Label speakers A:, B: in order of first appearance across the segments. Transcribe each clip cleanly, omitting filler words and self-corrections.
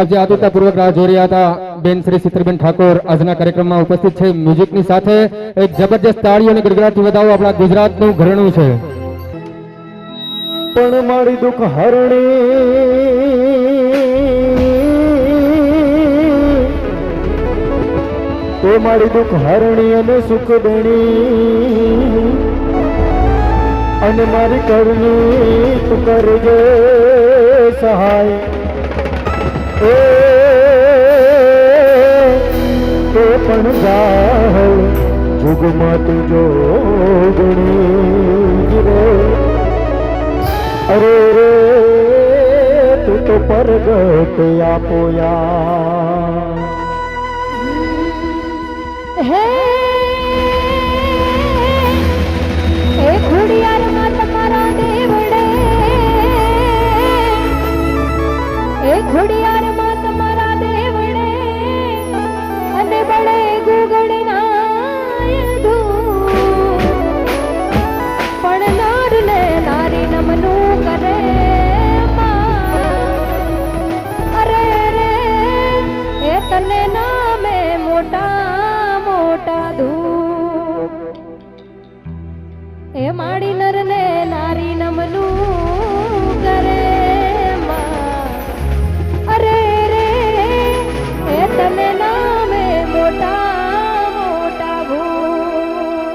A: આપ જે આતુરતાપૂર્વક રાહ જોઈ રહ્યા હતા બેન શ્રી ચિત્રબેન ઠાકોર આજના કાર્યક્રમમાં ઉપસ્થિત છે મ્યુઝિકની સાથે એક જબરજસ્ત તાળીઓ અને ગડગડાટથી વધાવો આપણા ગુજરાતનું ઘરેણું છે
B: પણ મારી દુઃખ હરણી તો મારી દુઃખ હરણી અને સુખ દેણી અને મારી કરણી તું કરજે સહાય એ તો પણ જાહલ જુગમાં તું જોગણી રે અરે રે તું તો પરગટ આપોયા
C: હે એ ખોડિયારમાં તમારા દેવડે એ ખોડિયારમાં તમારા દેવડે અને બળે ગુગળના પણ નારને નારી નમનું કરે અરે રે એ તને નામે મોટા મોટા ધૂપ એ માડી નરને નારી નમનું કરે અરે રે એ તને નામે મોટા મોટા ભૂપ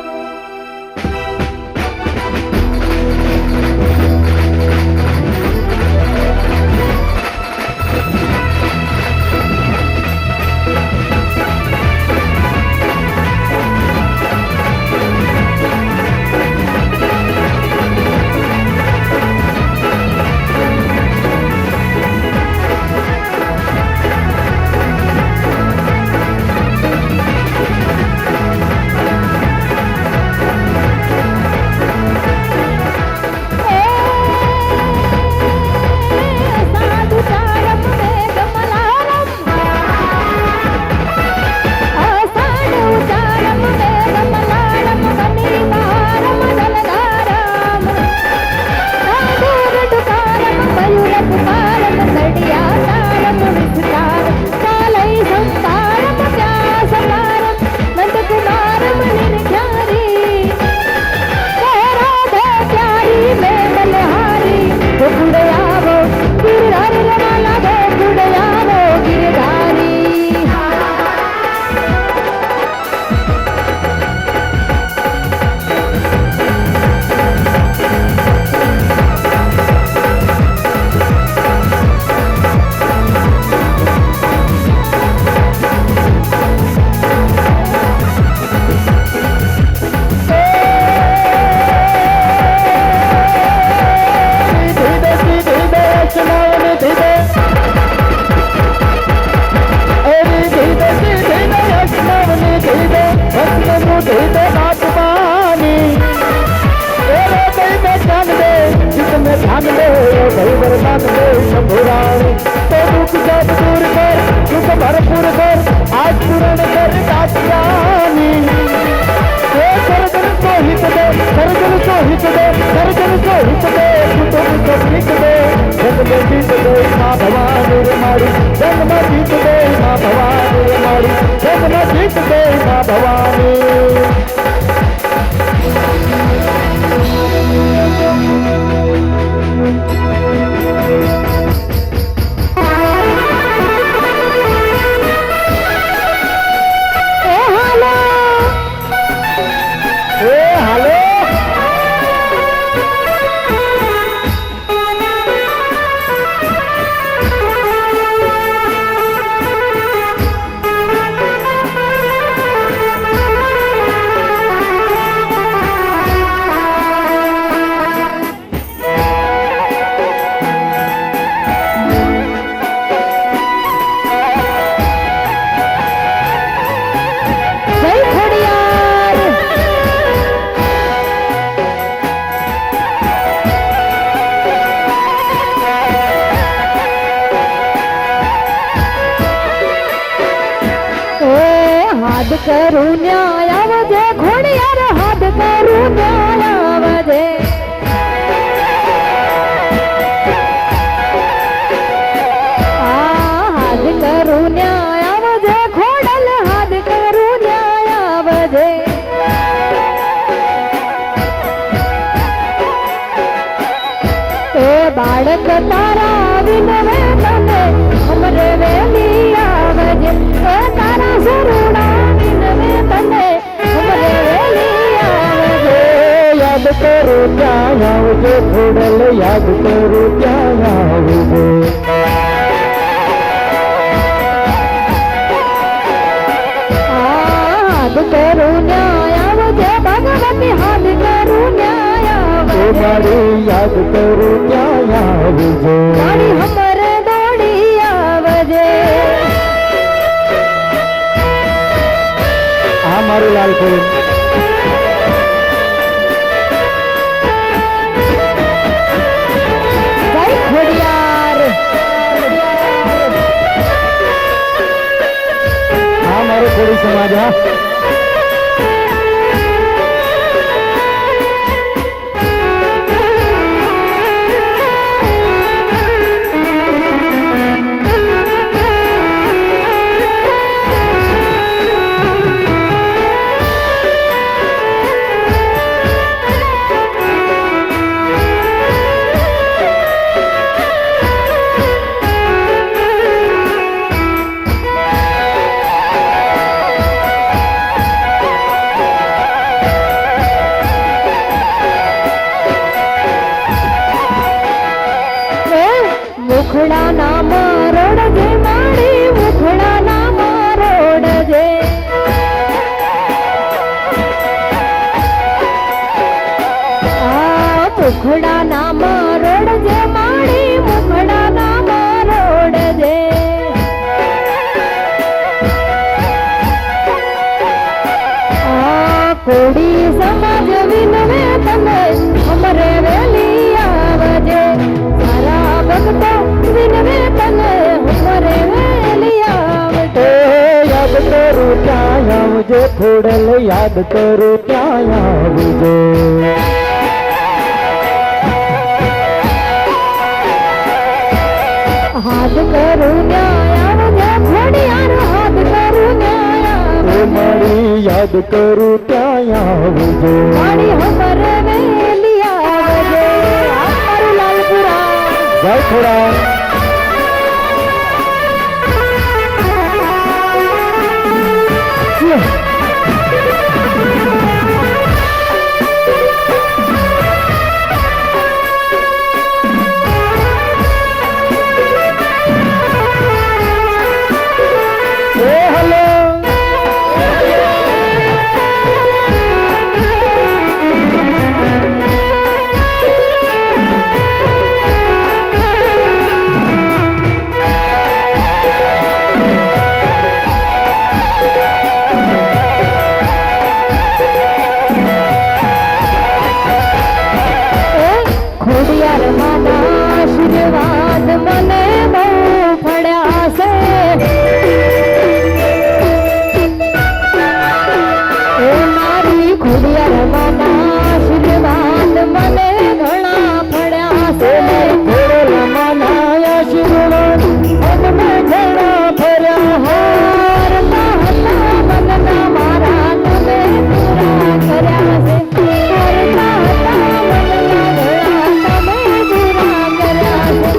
C: હાથ કરું ન્યાય આવજે ઘોડિયાર હાથ કરું ન્યાય આવજે હાથ બાળક તારા વિનવે તને અમરે વેલી આવજે એ તારા સરુણા વિનવે તને અમરે વેલી આવજે
B: યાદ કરું ત્યાં આવજો ખોડલ યાદ કરું ત્યાં આવજો
C: હાથ કરું ન્યાય આવજે ભગવતી હાથ કરું ન્યાય આવજે
B: મારી યાદ કરું ત્યાં આવજો
C: મારી હમરે દોડી આવજે
B: આ મારું લાલપુર
C: જય ખોડિયાર
B: આ મારો કોળી સમાજ હા
C: મુખડા ના મારોડજે માડી મુખડા ના મારોડજે મુખડા ના મારોડજે માડી મુખડા ના મારોડજે કોડી સમાજ વિનવે તને અમરે વેલી આવજે સારા ભક્તો વિનવે તને અમરે વેલી આવજે
B: યાદ કરું ત્યાં આવજો ખોડલ યાદ કરું ત્યાં આવજો
C: હાથ કરું ન્યાય આવજે ખોડિયાર હાથ કરું ન્યાય આવજે
B: મારી યાદ કરું ત્યાં આવજો
C: મારી હમરે વેલી આવજે આ મારું લાલપુરા
B: જય ખોડા
C: ખોડિયાર માના આશીર્વાદ મને બહુ પડ્યા છે એ મારી ખોડિયાર માના આશીર્વાદ મને ઘણા પડ્યા છે
B: ખોડલ માના આશીર્વાદ અમને ઘણા ફર્યા
C: હારતા હતા મનના મારા તમે પૂરા કર્યા છે હારતા હતા મનના ઘણા તમે પૂરા કર્યા છે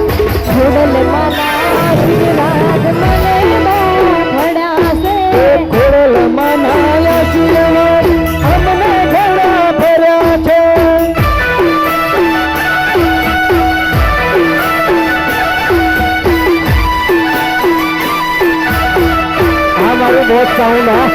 C: ખોડલ માના આશીર્વાદ મને બહુ પડ્યા છે
B: ખોડલ માના આશીર્વાદ અમને ઘણા ફર્યા છે આ મારું બહુ સાઉન્ડ હા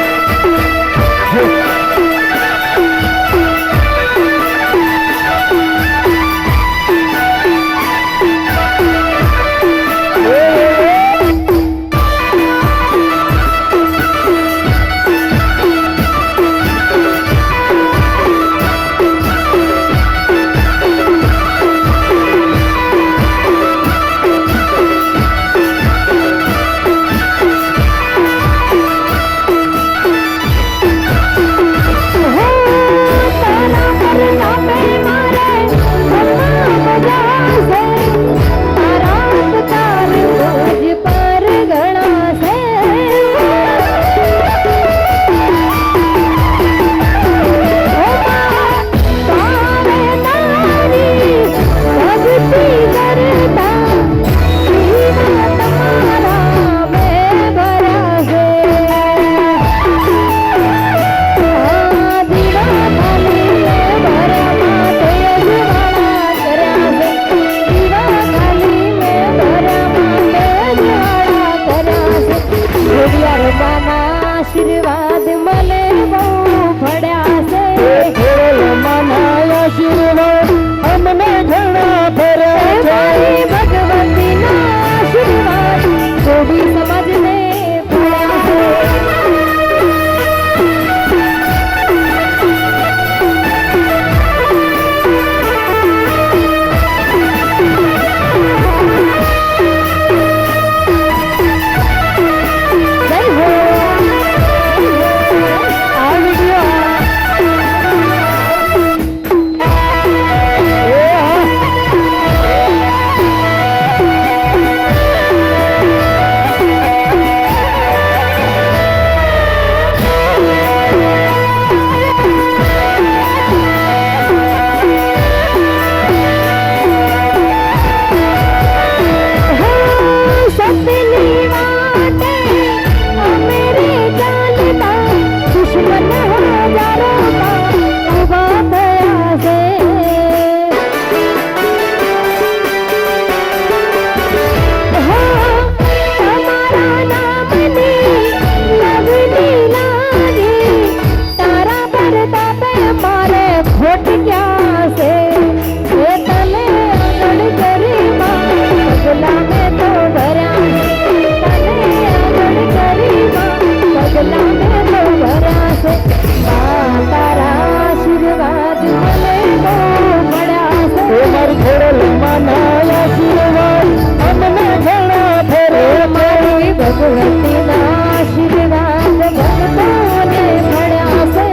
C: ભગવતીના આશીર્વાદ ભક્તોને મળ્યા છે.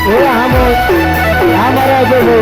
B: એ આમો આ મારા જોડે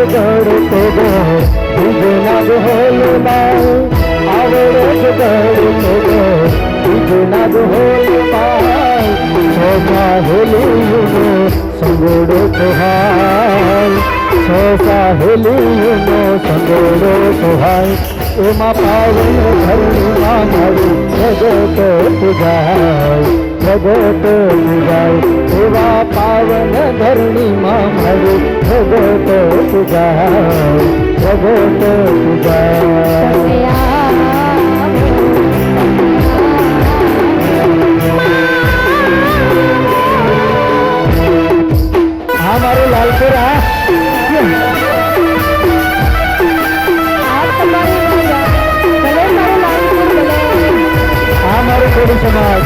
B: ગઢતો બીજના ગહોલમાં આવડે ગઢતો બીજના ગહોલમાં છોટા હેલીનો સંગોડો સોહાય છોટા હેલીનો સંગોડો સોહાય એમાં પાવન ધરણીમાં મારું જગત પૂજાય જગત પૂજાય એવા પાવન ધરણીમાં મારું જગત પૂજાય જગત પૂજાય. હા મારું લાલપુરા આ મારું કોળી સમાજ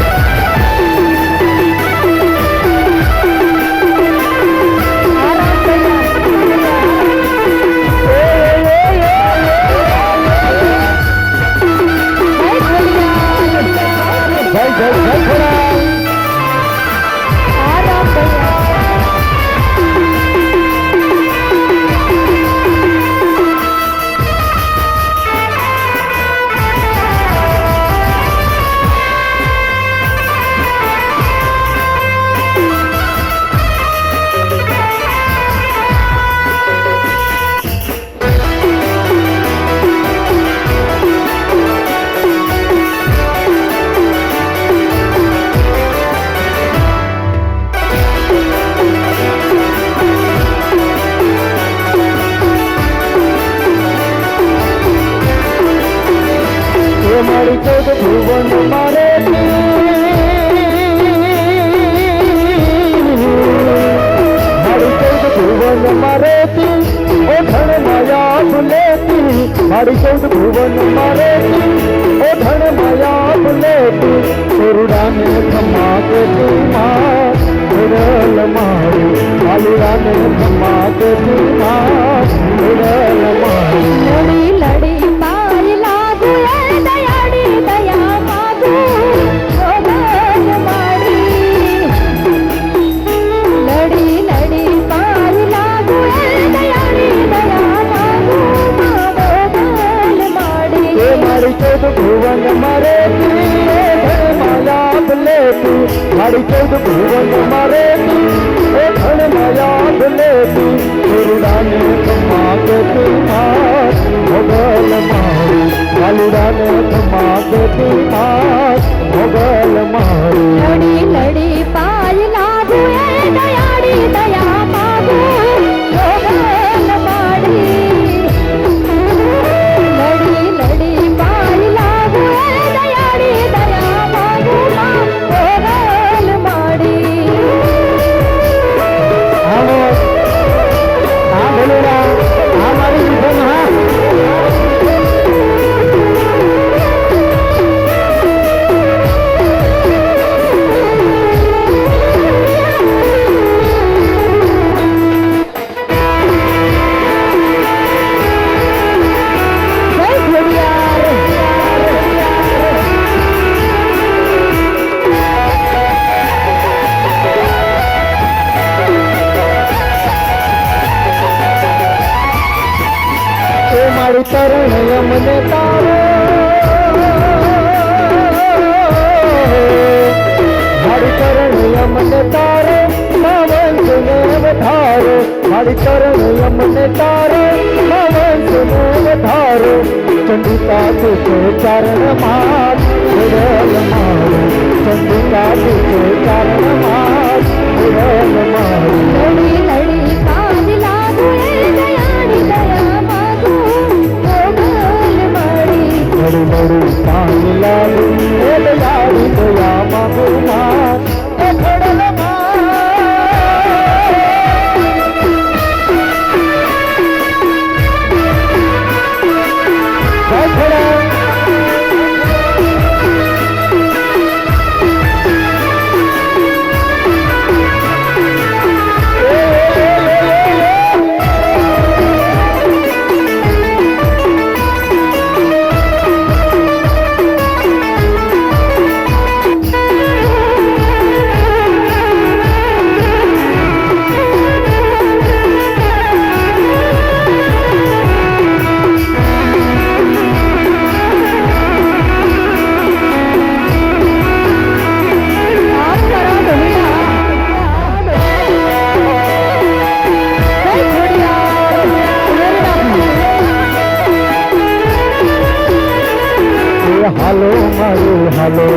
B: જય જય જય ખોડા મારી ચૌદ ભુવન મારે મારી ચૌદ ભુવન મારે ઓઠણ માયા ભૂલેતી મારી ચૌદ ભુવન મારે ઓઠણ માયા ભૂલેતી સુરડાને ખમા કેતી માં સુરલ મારી આલુરાને ખમા કેતી માં સુરલ મારી
C: લડી લડી પાર લાગુ દયાડી દયા માગુ ભગવાન મારી
B: મારી 14 ભુવન મારે એ ધન માયા લેતી ગુરુડાને માગતી માત મોગલ મારી વાલુડાને માગતી માત મોગલ મારી
C: લડી લડી પાય લાગુ એ દયાળી દયા માગુ મોગલ માડી લડી લડી પાય લાગુ એ દયાળી દયા માગુ મોગલ માડી
B: આવો આ બોલુડા આ મારી વિધન હા મારું તરણ મને તારો મારી તરણ મને તારો વંશને વધારો મારી તરણ મને તારો વંશને વધારો ચંડિકા તુકે ચરણ માત ઉડલ મારો ચંડિકા તુકે ચરણ માત ઉડલ મારો
C: લડી લડી પાય લાગુ એ દયાળી દયા માગુ મોગલ માડી
B: લડુ લડુ પાણી લાલુ એ દયાળી દયા માગુ માત એ ખોડલ હાલો મારું હાલો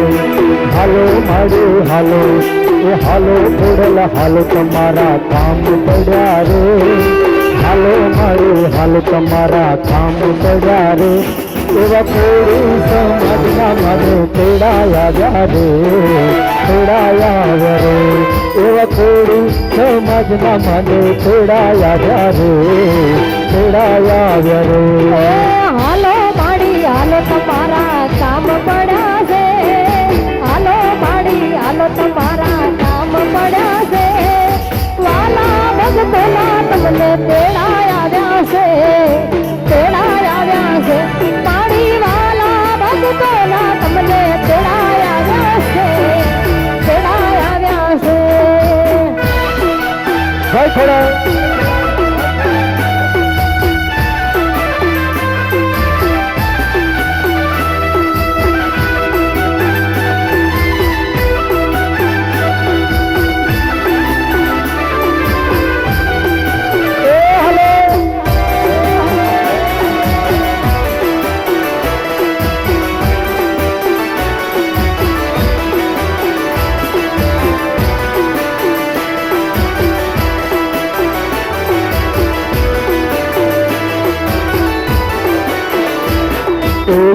B: હાલો મારું હાલો એ હાલો ખોડલ હાલો તમારા કામ પડ્યા રે હાલો મારું હાલો તમારા કામ પડ્યા રે એવા કોળી સમાજના મને તેડાયા રે તેડાયા રે એવા કોળી સમાજના મને તેડાયા રે તેડાયા રે
C: હાલો માડી હાલો તમારા કામ પડ્યા છે હાલો માડી હાલો તમારા કામ પડ્યા છે વાલા ભગતોના તમને તેડાયા આવ્યા છે તેડાયા આવ્યા છે માડી વાલા ભગતોના તમને તેડાયા આવ્યા છે તેડાયા આવ્યા છે
B: ભાઈ ખોડા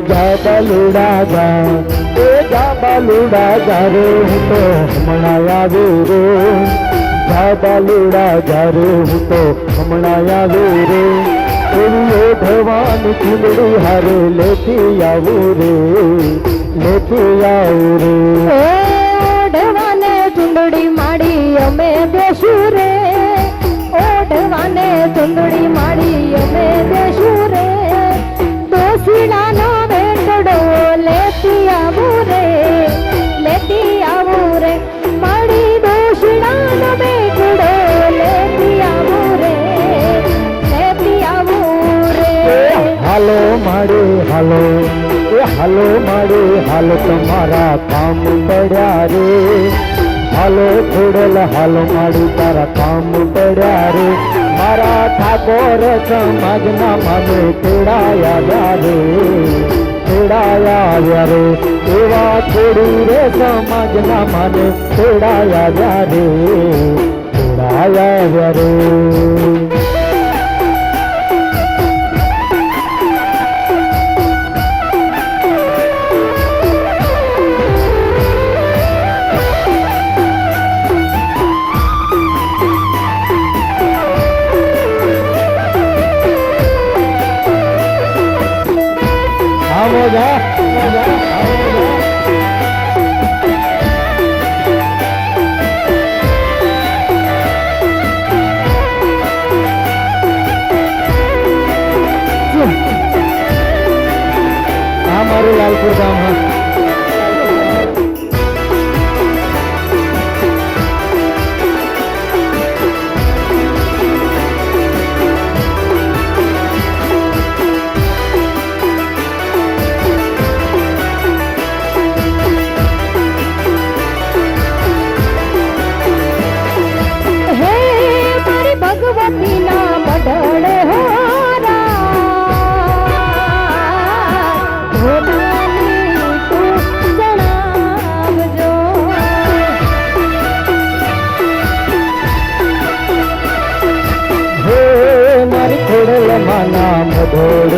B: જા બાલુડા જા બાલુડા જા રે હું તો હમણાં આવ્યો રે જા બાલુડા જા રે હું તો હમણાં આવ્યો રે એવી ઓઢવાની ચૂંદડી હારે લેતી આવું રે લેતી આવું રે
C: ઓઢવાને ચૂંદડી માડી અમે બેસું રે ઓઢવાને ચૂંદડી માડી અમે બેસું રે દોશીડાનો વેંટડો લેતી આવું રે માડી દોશીડાનો વેંટડો લેતી આવું રે
B: હાલો માડે હાલો એ હાલો માડે હાલો તમારા કામ પડ્યા રે હાલો ખોડલ હાલો માડી તારા કામ પડ્યા રે મારા ઠાકોર સમાજના મને તેડાયા રે તેડાયા રે એવા છોડી રે સમાજના મને તેડાયા રે તેડાયા રે આવો જા આ મારું લાલપુર ગામ હા
C: હે મારી ભગવતીના બડડે હો
B: ખોડલ માના મધોડ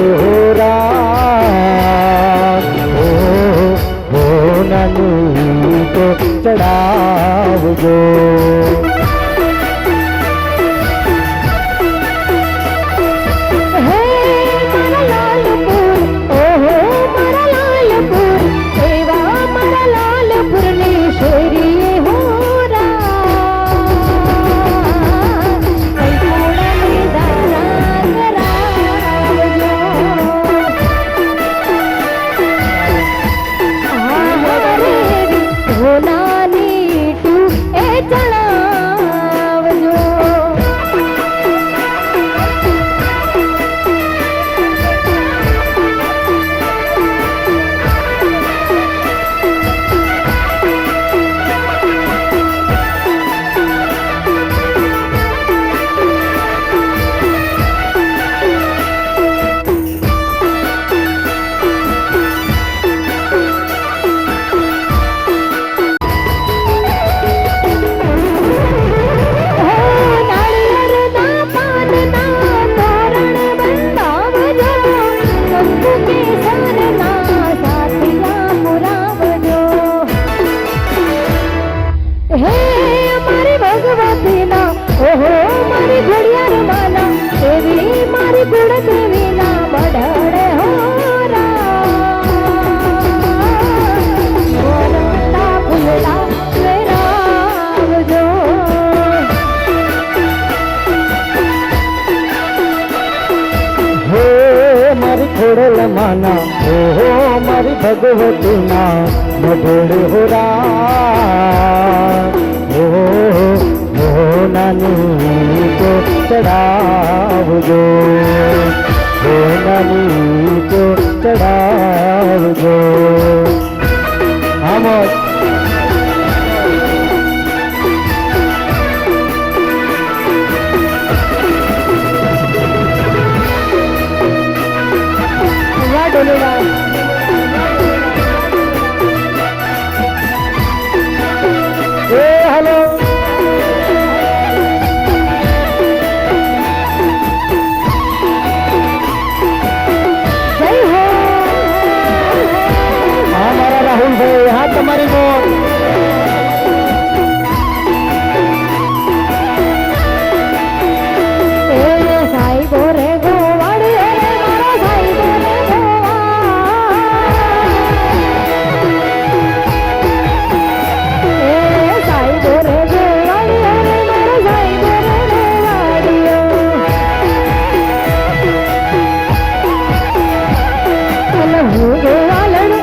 B: હો નાની તો ચડાવજો
C: હે મારા લાલપુર ઓહો મારા લાલપુર એવા મારા લાલપુરની શેરીએ હો ઓહો મારી ઘડિયાળ માના એવી મારી ગુણદેવીના બડડે હો રાતા ફૂલડા વેરાવજો
B: હે મારી ખોડલ માના ઓહો મારી ભગવતીના મઢોડ હો નાની તો ચડાવજો હો નાની તો ચડાવજો આમ હેલો રાહુલભાઈ હા તમારી મોત
C: સાહેબો રે ગોવાડી મારા સાહેબો રે સાહેબો રે ગોવાડી મારા સાહેબો રે ગોવાડીઓ હું ગોવાલણ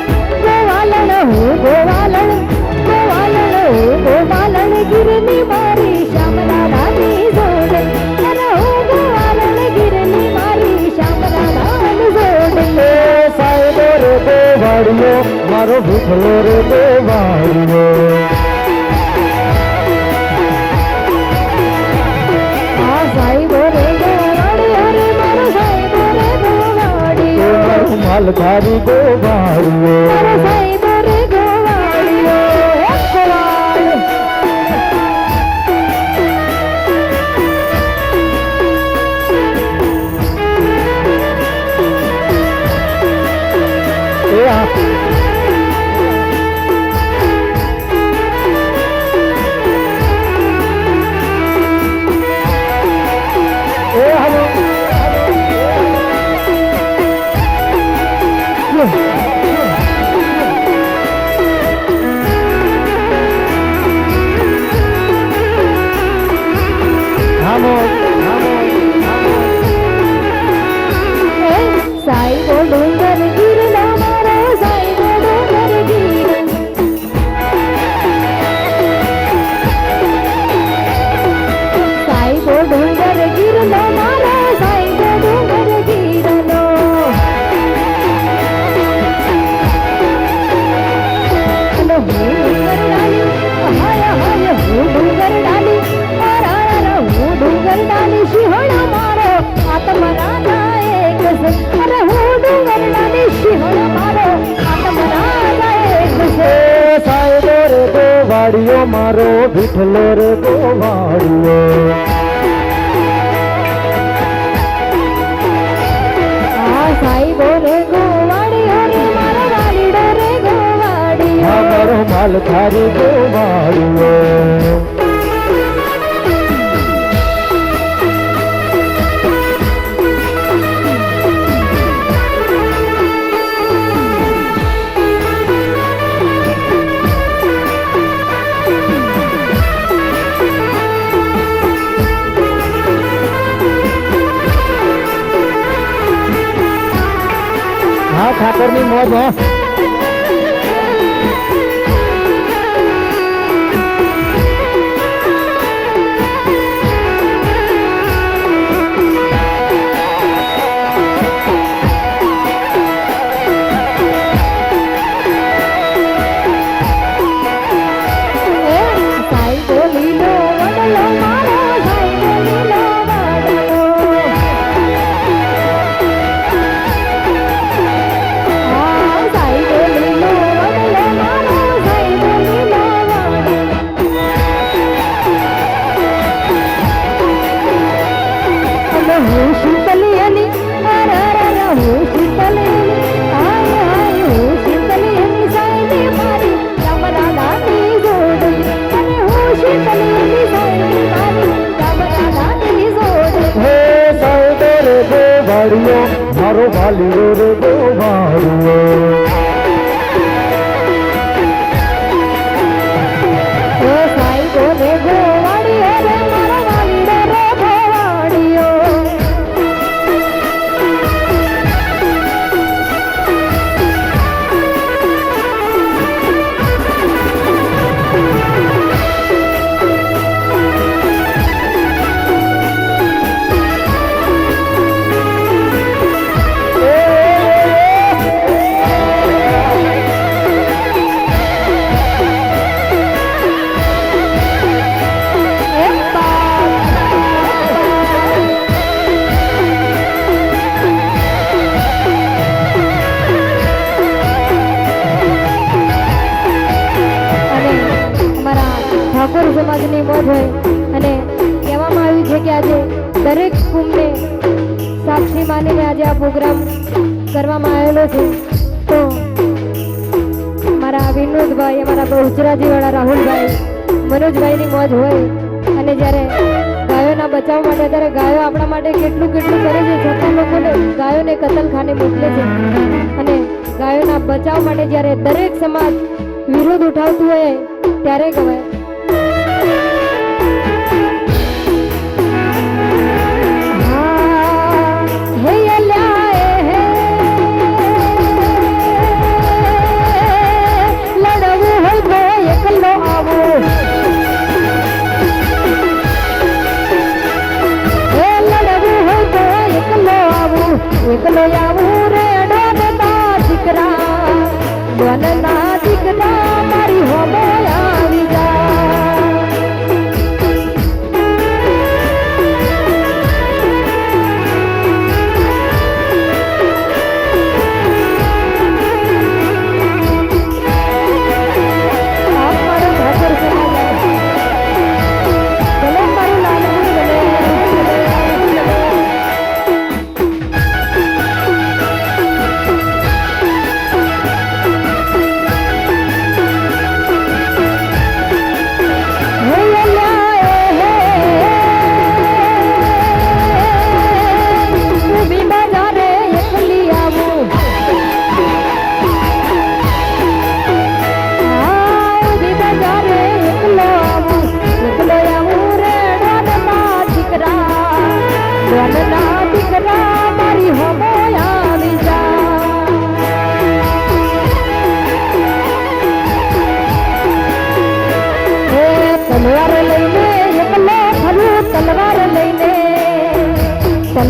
C: ગોવાલણ ગિરની મારી શ્યામલાની જોડે અરે હું ગોવાલણ ગિરની મારી શ્યામલાની જોડે
B: સાહેબો રે દેવાડીઓ મારો ભૂખલો રે દેવાડીઓ
C: સાહેબો રે ગોવાળિયો રે મારો સાહેબો રે ગોવાળિયો
B: મારો માલધારી ગોવાળિયો
C: મારો સાહેબો રે ગોવાળિયો એક ગોવાળ
B: એ આ
C: સાહેબો ડુંગર ગીરનો મારો સાહેબો ડુંગર ગીર સાહેબો ડુંગર ગીરનો મારો સાહેબો ડુંગર ગીરનો અને હું ડુંગર ડાલી હાય હાય હું ડુંગર ડાલી હું ડુંગર ડાલી સિંહણ મારો આત્મરાજા એક છે અરે હું ડુંગર ડાલી સિંહણ મારો આત્મરાજા એક છે
B: સાહેબો રે ગોવાળિયો મારો વિઠલો રે ગોવાળિયો
C: આ સાહેબો રે ગોવાળિયો રે મારો વાલીડો રે ગોવાળિયો
B: મારો માલધારી ગોવાળિયો હા ઠાકોરની મોજ હો
C: સાહેબો લીલો વડલો મારો સાહેબો લીલો વડલો આ સાહેબો લીલો વડલો મારો સાહેબો લીલો વડલો અને હું શીતલી અલી અરે હું શીતલી હાય હાય હું શીતલી અલી સાહેબી મારી તમારા દાદી જોડી અને હું શીતલી અલી સાહેબી મારી તમારા દાદી જોડી
B: હે સાહેબો રે ગોવાળિયો મારો વાલીડો રે ગોવાળિયો
C: ઓ સાહેબો રે ગોવાળિયો રે મારો વાલીડો રે ગોવાળિયો ઠાકોર સમાજની મોજ હોય અને કહેવામાં આવ્યું છે કે આજે દરેક કુંભને સાક્ષી માનીને આજે આ પ્રોગ્રામ કરવામાં આવેલો છે તો મારા વિનોદભાઈ અમારા બહુચરાજીવાળા રાહુલભાઈ મનોજભાઈની મોજ હોય અને જ્યારે ગાયોના બચાવ માટે ત્યારે ગાયો આપણા માટે કેટલું કેટલું કરે છે છતાં લોકોને ગાયોને કતલખાને મોકલે છે અને ગાયોના બચાવ માટે જ્યારે દરેક સમાજ વિરોધ ઉઠાવતું હોય ત્યારે કહેવાય એકલો આવું રે ડોનના દીકરા ડોનના દીકરા મારી હોમે આવી જા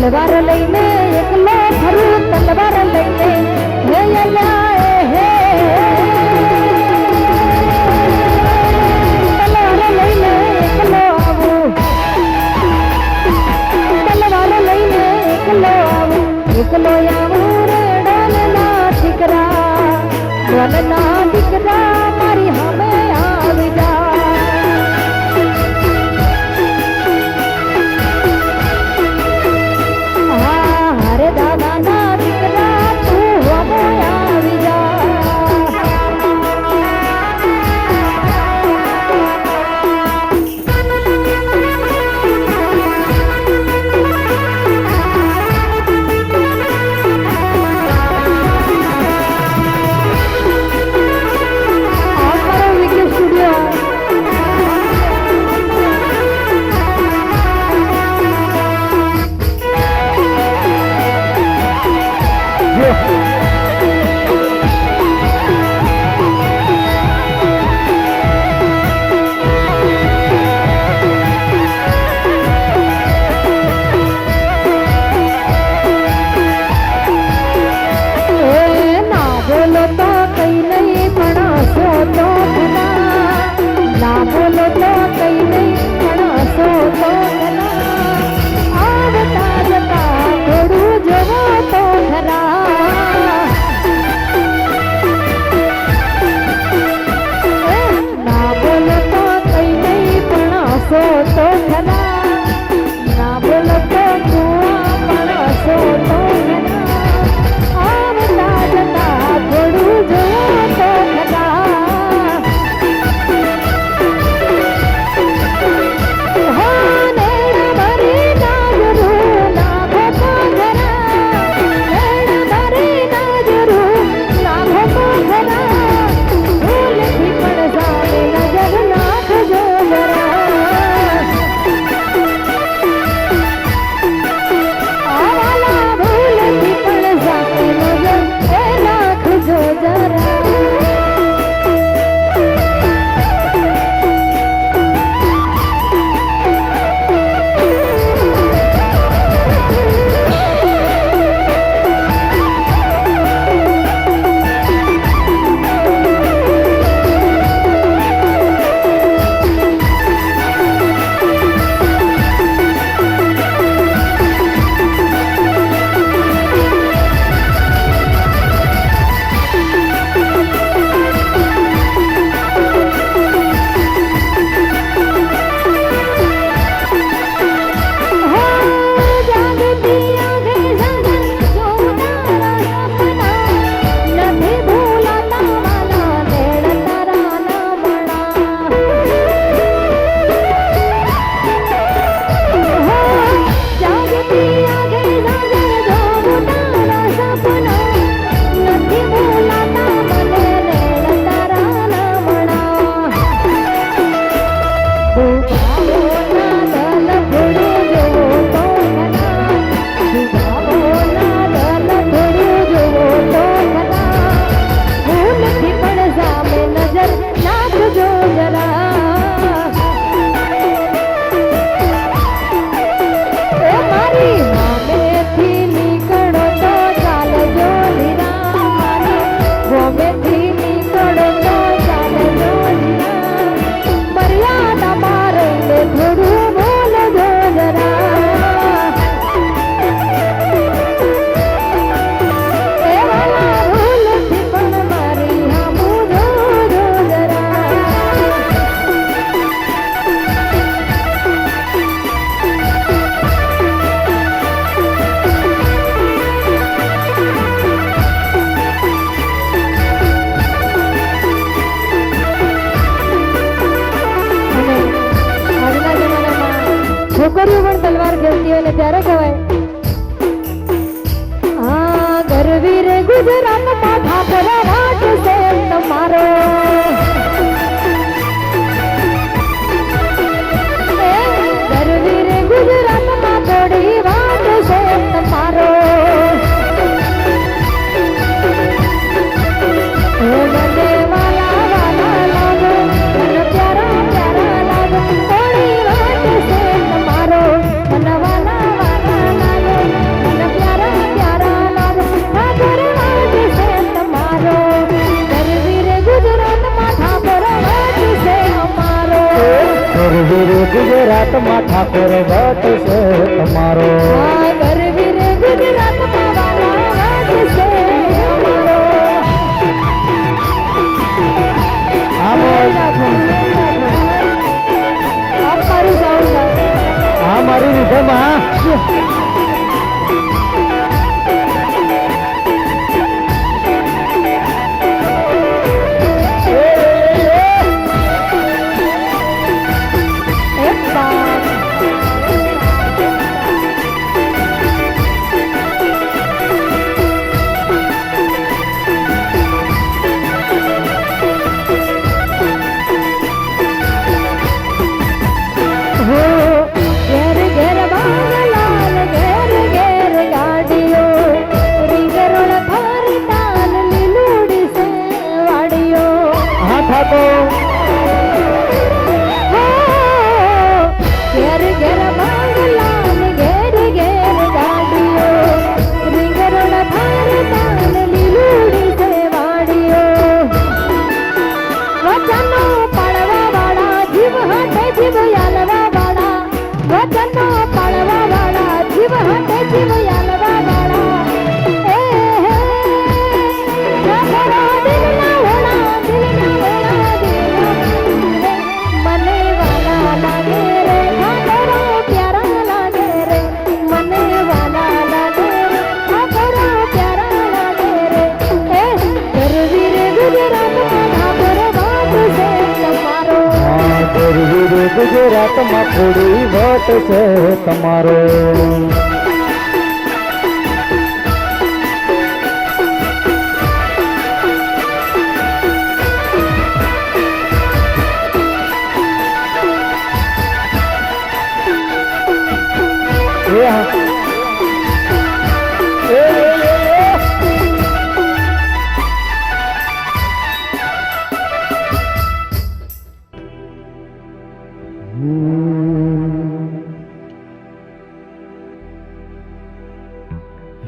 C: તલવાર લઈને એકલો ફરું તલવાર લઈને હે અલ્યા હે તલવાર લઈને એકલો આવું તલવાર લઈને એકલો આવું રે ડોલના દીકરા મારી સામે આવી જા હરે દાદાના દીકરા તું હમે આવી જા છોકરીઓ પણ તલવાર ખેલતી હોય ને ત્યારે કહેવાય હા ગરવીર ગુજરાતમાં ઠાકર વાટ છે તમારો ગરવીર ગુજરાતમાં થોડી વાટ છે તમારો મને વાલા વાલા લાગો મને પ્યારા પ્યારા લાગો થોડી વાટ છે તમારો મને વાલા વાલા લાગો
B: ઠાકોર વટ છે તમારો
C: આ ગરવીર ગુજરાતમાં વાલા વટ છે અમારો. આપ મારું સાઉન્ડ
B: આ મારી રીધમાં
C: એક બાર ઘેર ઘેર બાંગલાલ ઘેર ઘેર ગાડીઓ રીંગરોળ થારી તાલ લીલુડી સે વાડીઓ.
B: હા ઠાકોર
C: ઘેર ઘેર બાંગલાલ ઘેર ઘેર ગાડીઓ રીંગરોળ થારી તાલ લીલુડી સે વાડીઓ. વચનો પાળવા વાળા જીવ હાથે જીવ યાલવા વાળા વચનો પાળવા વાળા જીવ હાથે જીવ યાલવા વાળા. એ હે ઠાકોરા દિલના ભોળા દિલના ભોળા મને વાલા લાગે રે ઠાકોરા પ્યારા લાગે રે મને વાલા લાગે રે ઠાકોરા પ્યારા લાગે રે. એ ગરવીર ગુજરાતમાં ઠાકોર વાત છે તમારો.
B: ગરવીર ગુજરાતમાં થોડી વટ છે તમારો એ હા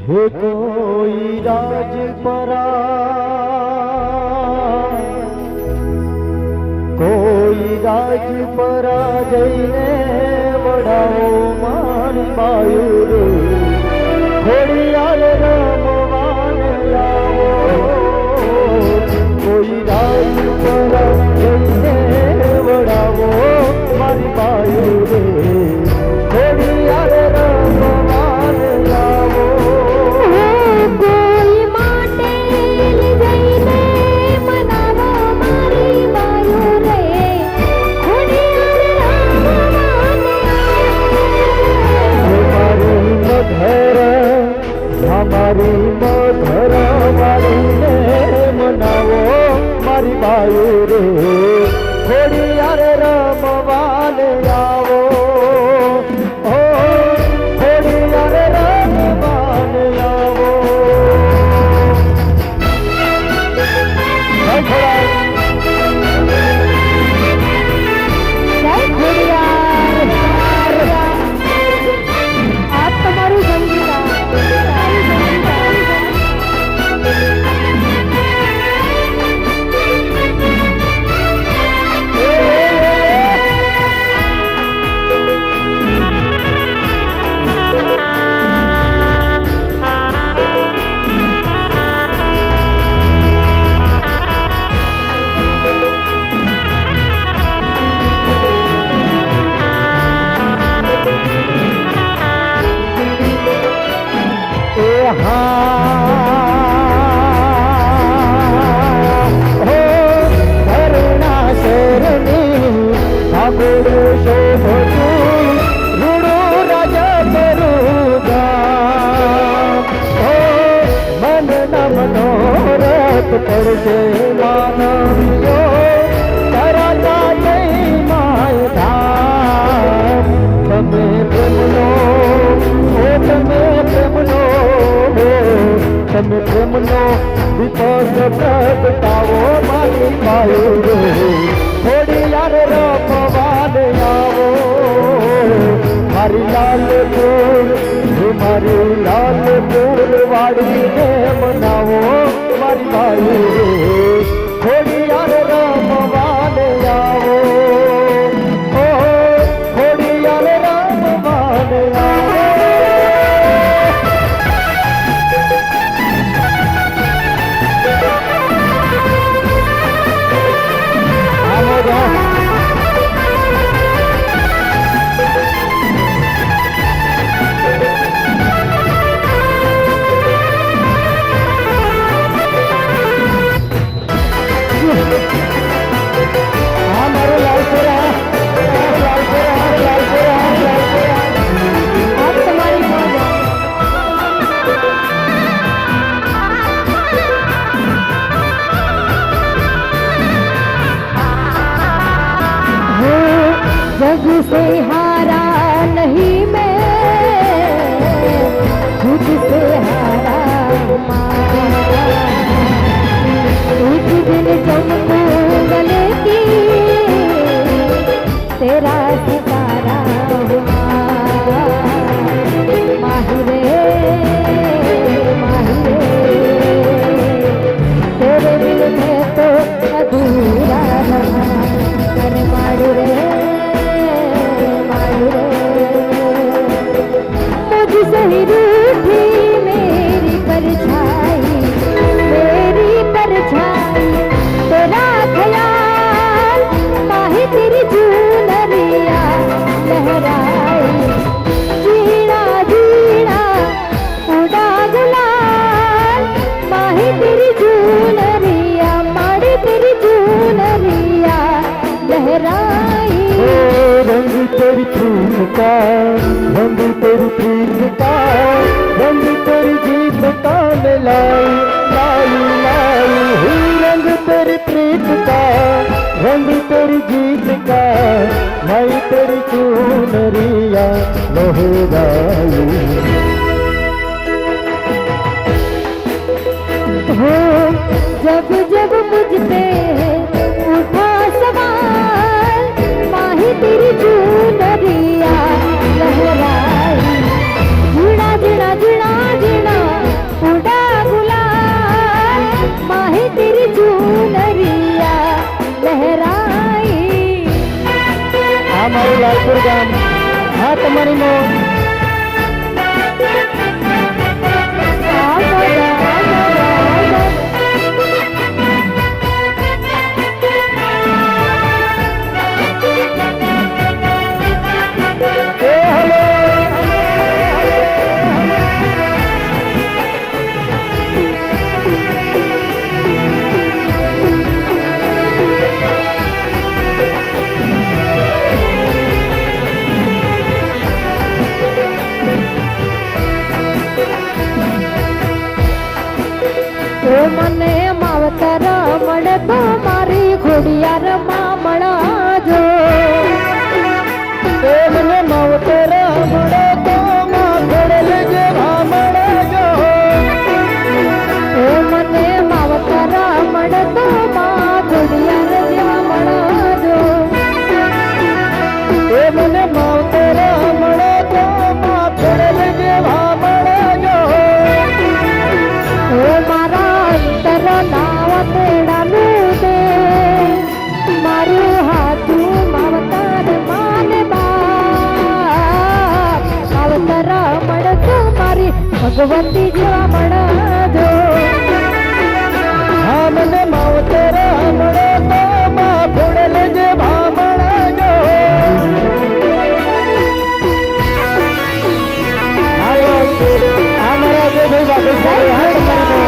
B: हे कोई राजपरा कोई राजपरा जईने वडाओ मारी बायु रे खोड़ियाल रमवान लावो कोई राजपरा जईने वडाओ मारी बायु रे खोड़ियाल रमवान लावो
C: કોઈ માટે જઈને મનાવા મારી બાયુ રે
B: हमारी मधर वाली मनावो मारी बायु रे थोड़ी यार रमवान आवो ओ थोड़ी यार रमवान आवो
C: આપ તમારું સંગીત
B: પડશે માનવીઓ તરતા જઈ માય ધામ તમે પ્રેમનો ઓ તમે પ્રેમનો તમે પ્રેમનો વિપસ પ્રગટાવો મારી બાયુ રે થોડી યાર રમવાન આવો મારી લાલ ફૂલ મારી લાલ ફૂલ વાળીને મનાવો મારી બાયુ રે થોડી યાર રમવાન આવો ઓ થોડી યાર
C: तुझसे हारा नहीं मैं, तुझसे हारा कुछ दिन चमकूं गले की, तेरा सितारा माहिरे माहिरे, तेरे बिन मैं तो अधूरा रहा। अरे माडूरे माडूरे, मुझसे ही रूठी मेरी परछाई, मेरी परछाई, तेरा ख्याल माही तेरी चुनरिया लहराई, जीना जीना उड़ा गुलाल, माही तेरी चुनरिया, माड़ी तेरी चुनरिया लहराई।
B: रंग तेरी खून का, रंग तेरी प्रीत का, रंग तेरी जीत का मिलाई लाई लाई, रंग तेरी प्रीत का, रंग तेरी जीत का, मैं तेरी चुनरिया लहराई।
C: हो जब जब मुझ पे उठा सवाल, माही तेरी चुनरिया लहराई, जुड़ा जुड़ा जुड़ा जुड़ा उड़ा गुलाल, माही तेरी चुनरिया लहराई।
B: આ મારું લાલપુર ગામ, આ તમારી મોં।
C: મને માવતર મળતો મારી ખોડિયારમાં મળજો,
B: મને માવતર મળે તો માં ઘોડે જેવા મળજો,
C: મને માવતર મળતો માં ખોડિયાર જેવા મળજો,
B: મને માવતર મળે તો માં ઘોડે જેવા મળજો,
C: મારા અંતર નાવ તેડાનું દે, મારું હાથું માવતર માને બાપ, માવતર મળતો મારી ભગવતી જેવા મળજો,
B: હા મને માવતર મળે તો માં ઘોડે જેવા મળજો। હાલો આ મારા જે ભાઈ બાપુ સાહેબ, હા તમારી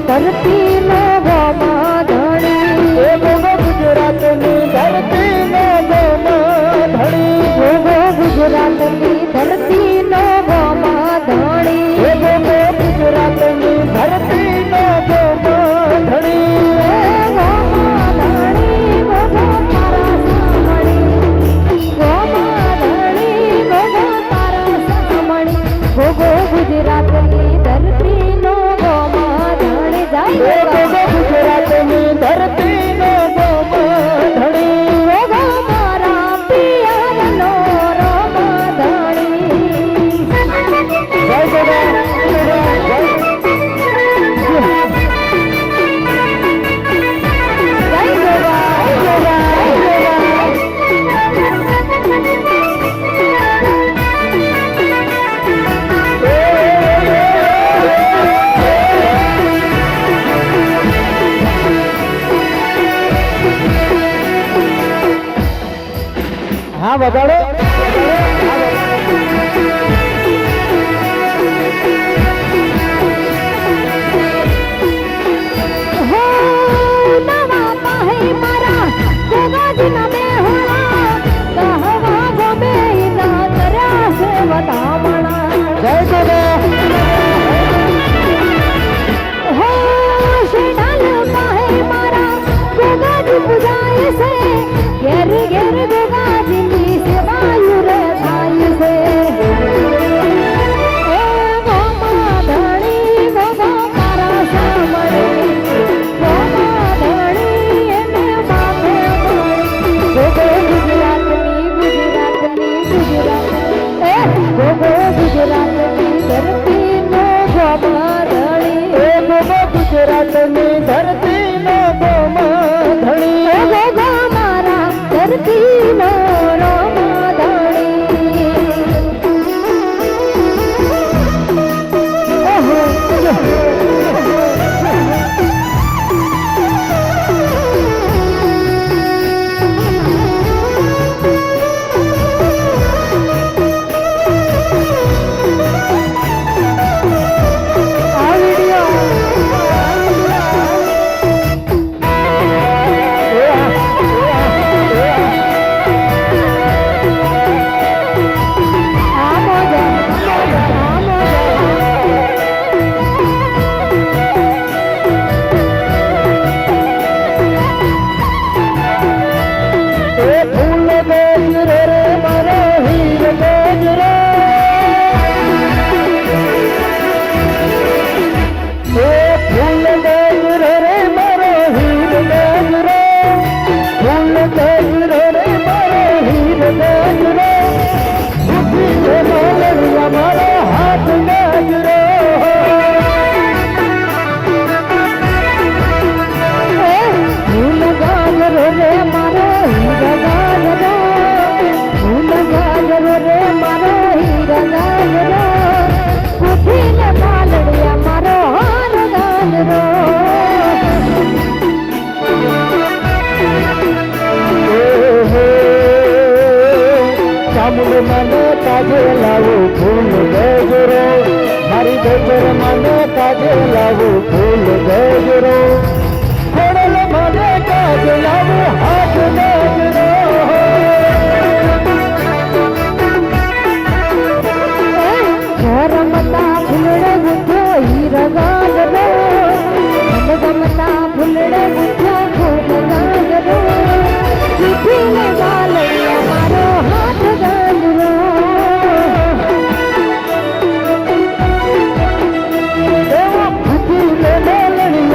C: ધરતીનો ગોમા ધણી
B: એ ગોગો ગુજરાતની ધરતીનો ગોમા ધણી
C: ગોગો ગુજરાતની ધરતીનો ગોમા ધણી
B: એ ગોગો ગુજરાતની ધરતીનો ગોમા ધણી
C: ગોમા ધણી ગોગો તારા સામણી ગોમા ધણી ગોગો તારા સામણી ગોગો ગુજરાતની ધરતીનો ગોમા ધણી
B: એ
C: જાય
B: ગોગો ગુજરાતની ધરતીનો ગોમા ધણી
C: ગોગો મારા પિયરનો રોમા ધણી
B: જય ગોગા હા વગાડો
C: હો નવા પાહે મારા ગોગાજીના બેહોણા કહવા ગમે ના કર્યા છે વધામણા
B: જય ગોગા
C: હો શેડાલ પાહે મારા ગોગાજી પૂજાય છે ઘેર ઘેર ગોગાજીની સેવાયુ રે થાય છે એ ગોમા ધણી ગોગો તારા સામણી ગોમા ધણી એને માથે મણી ગોગો ગુજરાતની એ ગોગો ગુજરાતની ધરતીનો ગોમા ધણી
B: એ ગોગો ગુજરાતની ધરતીનો ગોમા ધણી
C: એ ગોગો મારા ધરતીનો રોમા ધણી ઓહો આ
B: એ ફૂલ ગજરો રે મારો હીર ગજરો એ ફૂલ ગજરો રે મારો હીર ગજરો ફૂલ ગજરો રે મારો હીર ગજરો ઉઠીને માલડિયા મારો હાથ ગજરો
C: ફૂલ ગાજરો રે મારો હીરા ગાજરો ફૂલ ગાજરો રે મારો હીરા ગાજરો ઉઠીને પાલડિયા મારો હાર ગાજરો
B: ચામુંડ મને કાજે લાવું ફૂલ ગજરો મારી ગજર મને કાજે લાવું ફૂલ ગજરો ખોડલ મને કાજે લાવું હાથ ગજરો
C: રમતા ફૂલડે ગુંથો હીરા ગાજરો ગમતા ફૂલડે ગુંથો ફૂલ ગાજરો ઉઠીને પાલડિયા મારો હાથ ગાજરો
B: એવા ફૂટીને મેલણી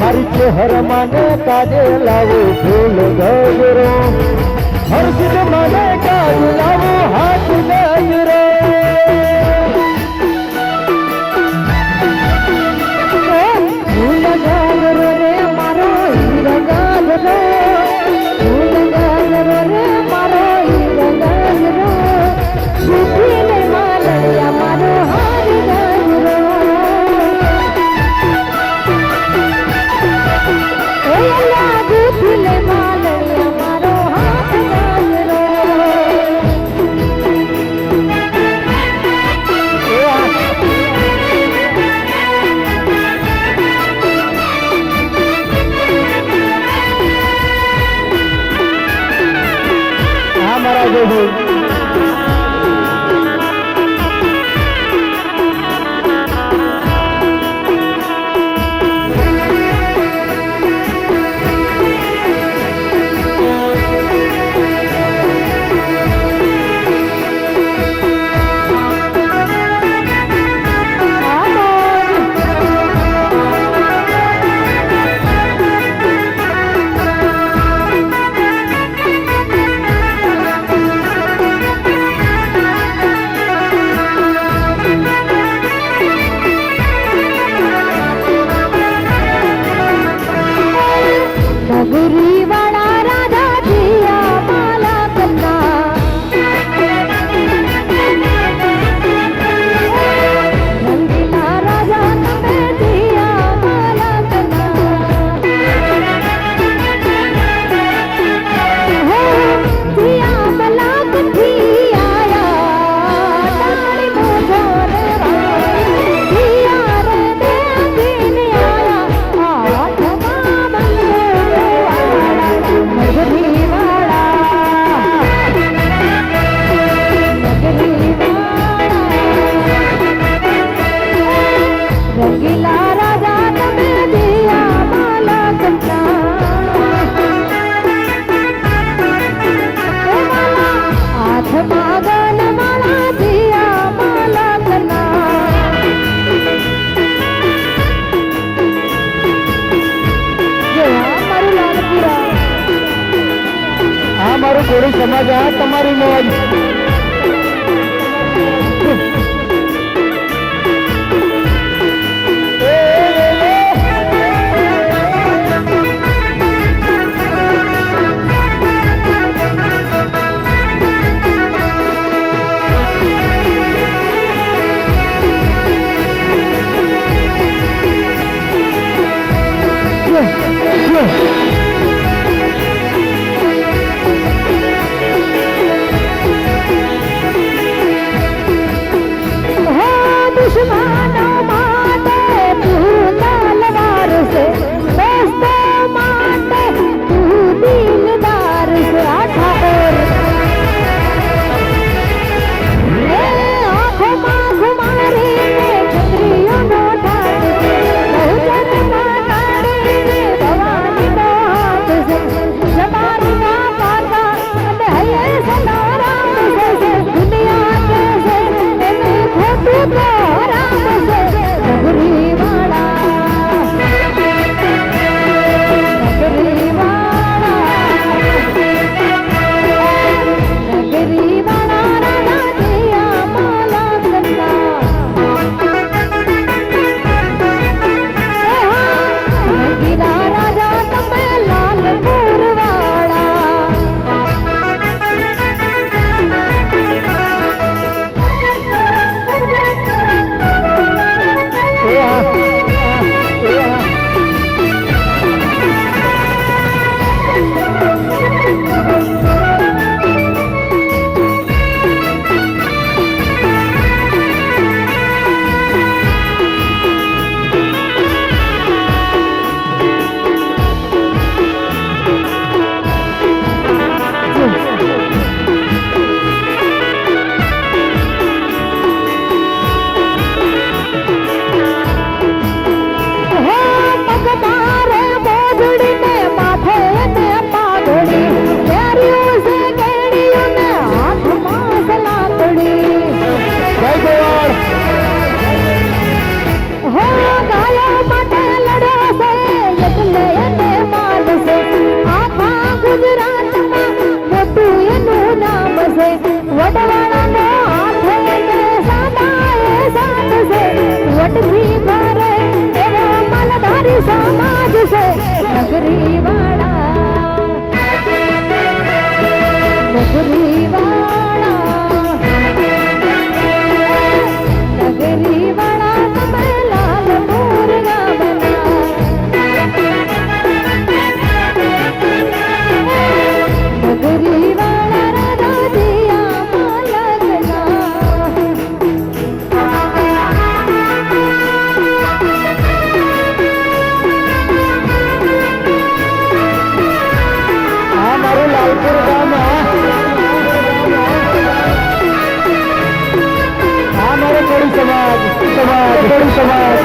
B: મારી ચહેર માને કાજે લાવો ફૂલ ગજરો હર્ષિત મને કાજ લાવો હાથ ગજરો
C: ફૂલ ગજરો રે મારો હીરો ગજરો ફૂલ ગજરો રે મારો હીરો ગજરો સુખીને માલડિયા મારો હાર ગજરો એ લાગુ ફૂલે માલડિયા મારો હાથ ગજરો
B: હા મારા જોડે નગરી વાળા રાધા જીયા માલા કન્ના રંગીલા રાજા તમે જીયા માલા કન્ના જીયા મલા કંઠી આયા તારી મોઢો રે જીયા રે દેવીને આયા હાથમાં નગરી વાળા રંગીલા રાજા તમે દિયા માલા હાથમાં ગન માળા દિયા માલા કના મારું લાલપુરા આ મારું કોળી સમાજ આ તમારી મોજ
C: દુશ્મનો માટે તું તલવાર છે દોસ્તો માટે તું દિલદાર છે આ ઠાકોર એ આંખોમાં ઘુમારીને ચંદ્રિયોનો ઠાટ છે બહુચરમાં કાઢીને ભવાનીનો હાથ છે જબારીના પાકા અને હૈયે સલારામ છે દુનિયા કે છે એને ખોટું તો નગરી વાળા નગરી વાળા રાધા દિયા માલા કન્ના રંગીલા રાજા તમે લાલપુર વાળા મોજ છે નગરી વાળા નગરી વાળા નગરી વાળા તમે લાલ મોરલા બના નગરી વાળા રાધા દિયા લગના
B: આ મારું લાલપુર ગામ આ મારો કોળી સમાજ કોળી સમાજ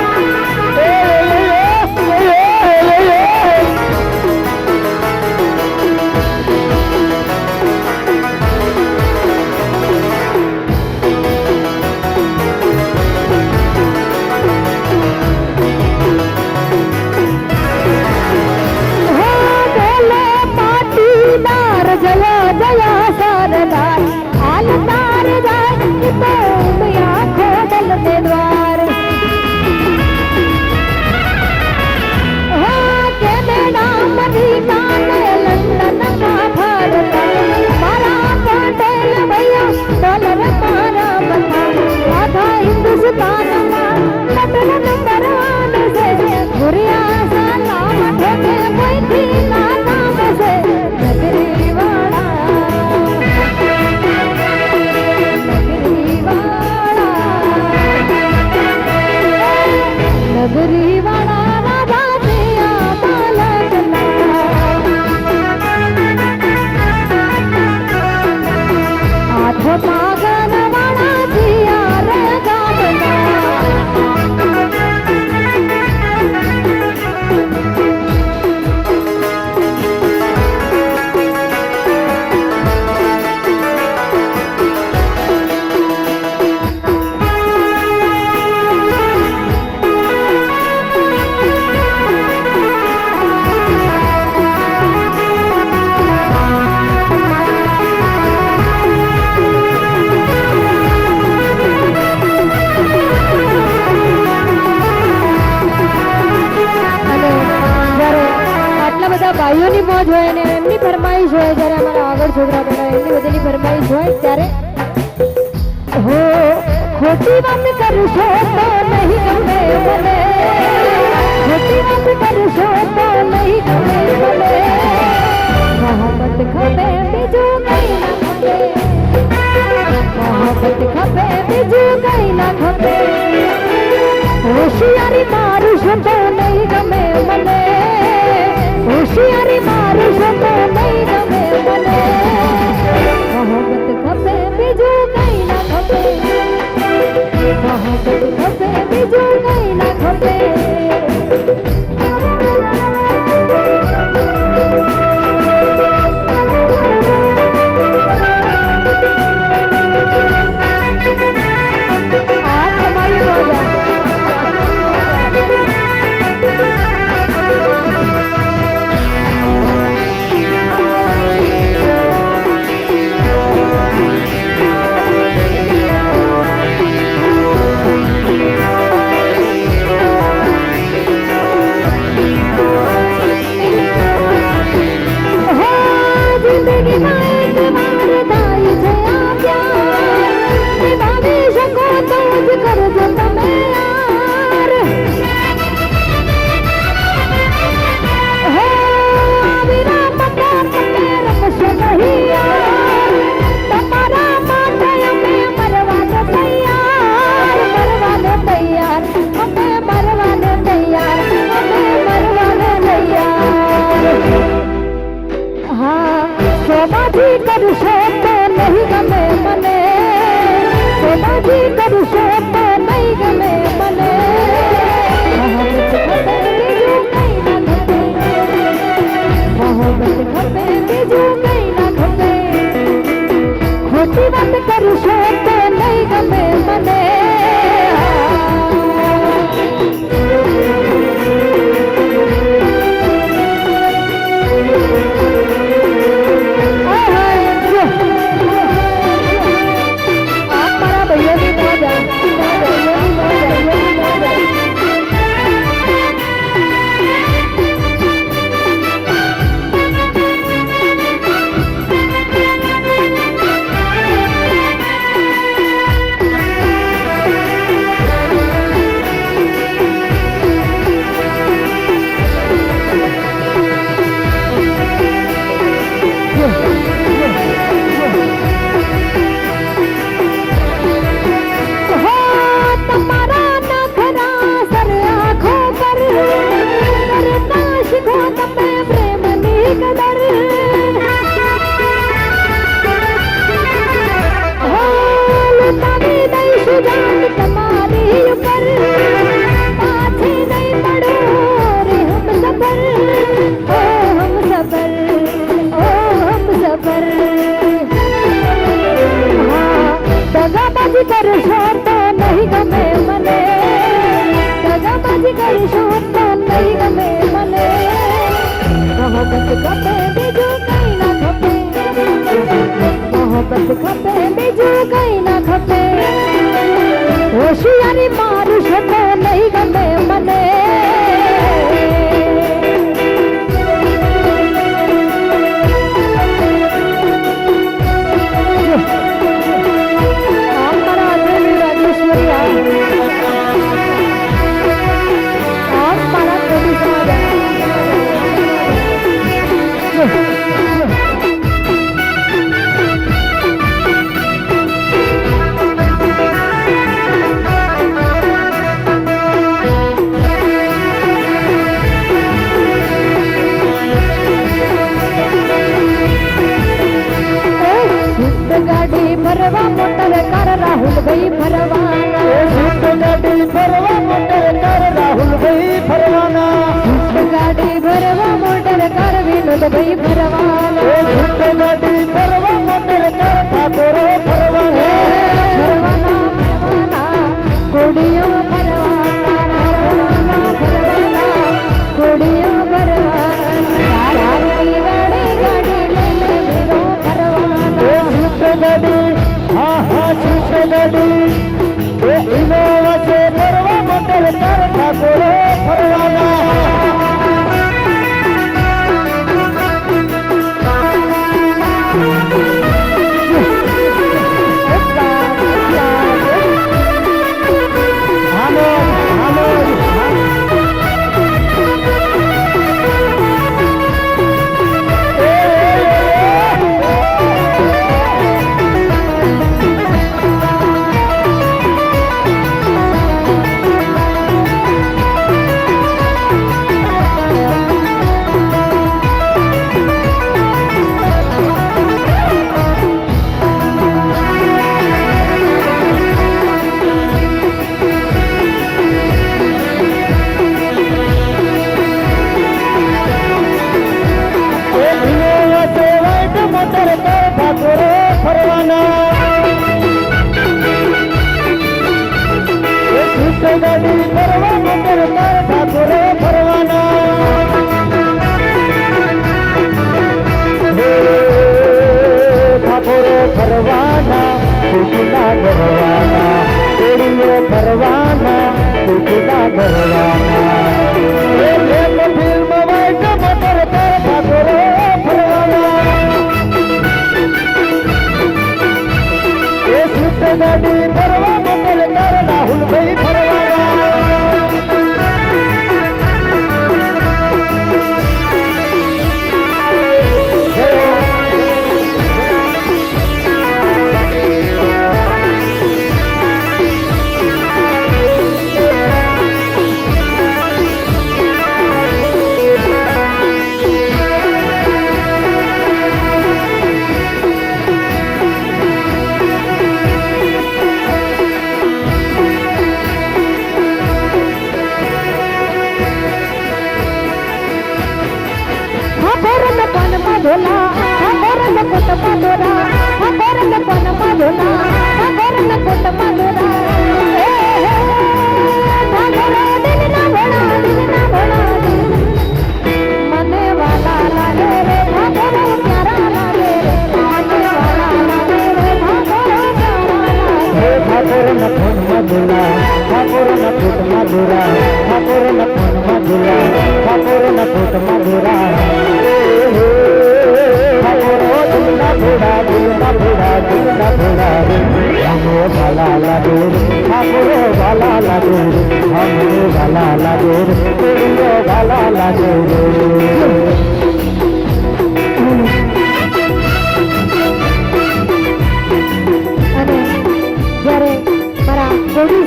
C: જયા જયા સરદાર હાલ તાર જાય તો ઉમિયા ખોડલ દે દ્વાર કેનેડા અમેરિકા ને લંડન કા ભારત મારા પટેલ ભૈયા ડોલર મારા બતા આધા હિન્દુસ્તાનમાં પટેલ નંબર વન છે ગુરિયા સાલા મઠે કે કોઈ થી ના નામ છે નગરી નગરી વાળા રાધા દિયા માલકના આઠો પાગલ વાળા દિયા રે ગામના ભાઈઓની મોજ હોય ને એમની ફરમાઈશ હોય જ્યારે અમારા આગળ છોકરા બેઠા એમની બધીની ફરમાઈશ હોય ત્યારે હો ખોટી વાત કરશો તો નહીં ગમે મને ખોટી વાત કરશો તો નહીં ગમે મને મોહબ્બત ખપે બીજું કઈ ના ખપે મોહબ્બત ખપે બીજું કઈ ના ખપે હોશિયારી મારું છો તો નહીં ગમે મને હોશિયારી મારું છો તો નહીં ગમે મને મોહબ્બત ખપે બીજું કઈ ના ખપે મોહબ્બત ખપે બીજું કઈ ના ખપે આ તમારી મજા સોમાજી કરશો તો નહીં ગમે મને સોમાજી કરશો તો નહીં ગમે મને મોહબ્બત ખપે બીજું કઈ ના ખપે મોહબ્બત ખપે બીજું કઈ ના ખપે ખોટી વાત કરશો તો નહીં ગમે મને ખપે બીજું કઈ ના ખપે મોહબ્બત ખપે બીજું કઈ ના ખપે હોશિયારી મારું શબ્દ નહીં ગમે મને ગાડી ફરવા મોટર કર રાહુલભાઈ ફરવાના
B: ગાડી ફરવા મોટર કર રાહુલભાઈ ફરવાના
C: ગાડી ફરવા મોટર કર વિનોદભાઈ ફરવાના
B: ગાડી ફરવા મોટર કર ઠાકોરો ફરવાના
C: ફરવાના કોડીઓ ફરવાના કોડીઓ ફરવાના ગાડી ગાડી લઈને વીરો ફરવાના
B: ગાડી હા હા શીશ ગાડી એ ઇનોવા છે ફરવા મોટર કર ઠાકોરો ફરવાના ગાડી ફરવા મોટર કર ઠાકોરો ફરવાના ઠાકોરો ફરવાના કુકડા ગરવાના કોડીઓ ફરવાના કુકડા ગરવાના ફિલ્મ વાઈટ મોટર કર ઠાકોરો ફરવાના ગાડી ફરવા મોટર કર રાહુલભાઈ ફરવાના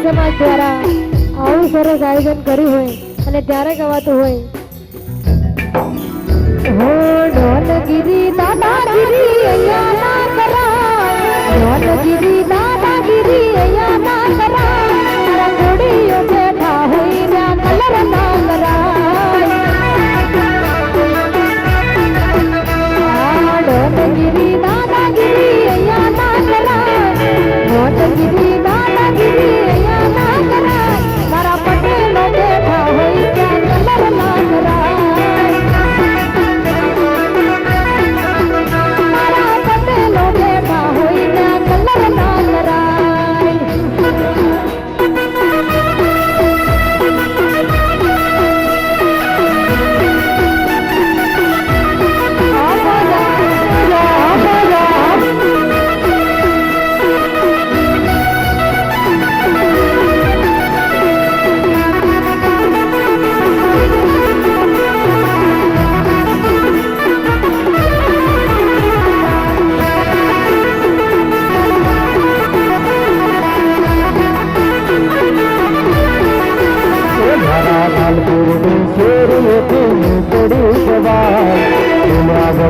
C: સમાજ દ્વારા આવું સરસ આયોજન કર્યું હોય અને ત્યારે ગવાતું હોય હો ઢોલગીરી દાદાગીરી અહીંયા ના કરાય ઢોલગીરી દાદાગીરી અહીંયા ના કરાય તારા ઘોડીઓ બેઠા હોય ત્યાં કલર ના કરાય ઢોલગીરી દાદાગીરી અહીંયા ના કરાય ઢોલગીરી દાદાગીરી પટેલો બેઠા હોય ત્યાં કલર ના કરાય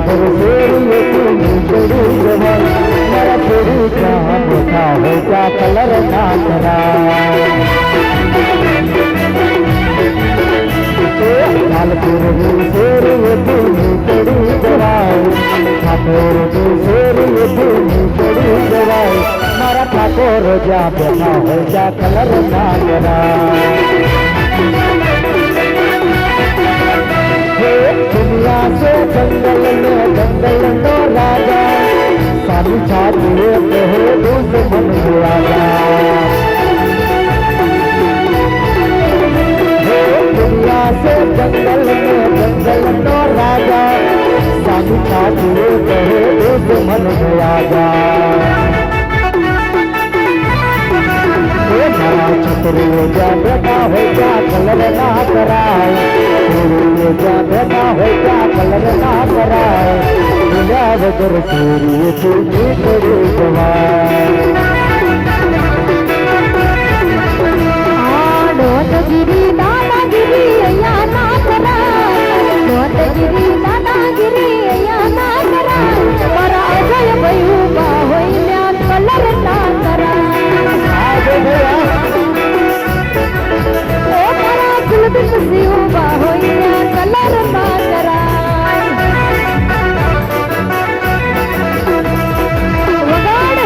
B: વગર શેરીએથી નીકળી જવાય મારા છોડી ક્યાં મોટા હોય ત્યાં કલર ના કરાય લાલપુરની શેરીએથી નીકળી જવાય ઠાકોરની શેરીએથી નીકળી જવાય મારા ઠાકોર જ્યાં બેઠા હોય ત્યાં કલર ના કરાય दुनिया से जंगल में जंगल नो राजा सारी छाती कहे दुश्मन राजा दुनिया से जंगल में जंगल नो राजा सारी छाती कहे दुश्मन राजा मारा छतरी जा बेटा हो जा कलर ना कराए जा बेटा हो जा कलर ना कराए दुनिया वगर सूर्य तुझी करी
C: दादागिरी दादागिरी अया ना कराए दादागिरी दादागिरी अया ना कराए मारा अजय भयू बा होइल्या कलर ना कराए ओ मारा कुलदीप सिंह बा होइल्या कलर ना कराए वगाड़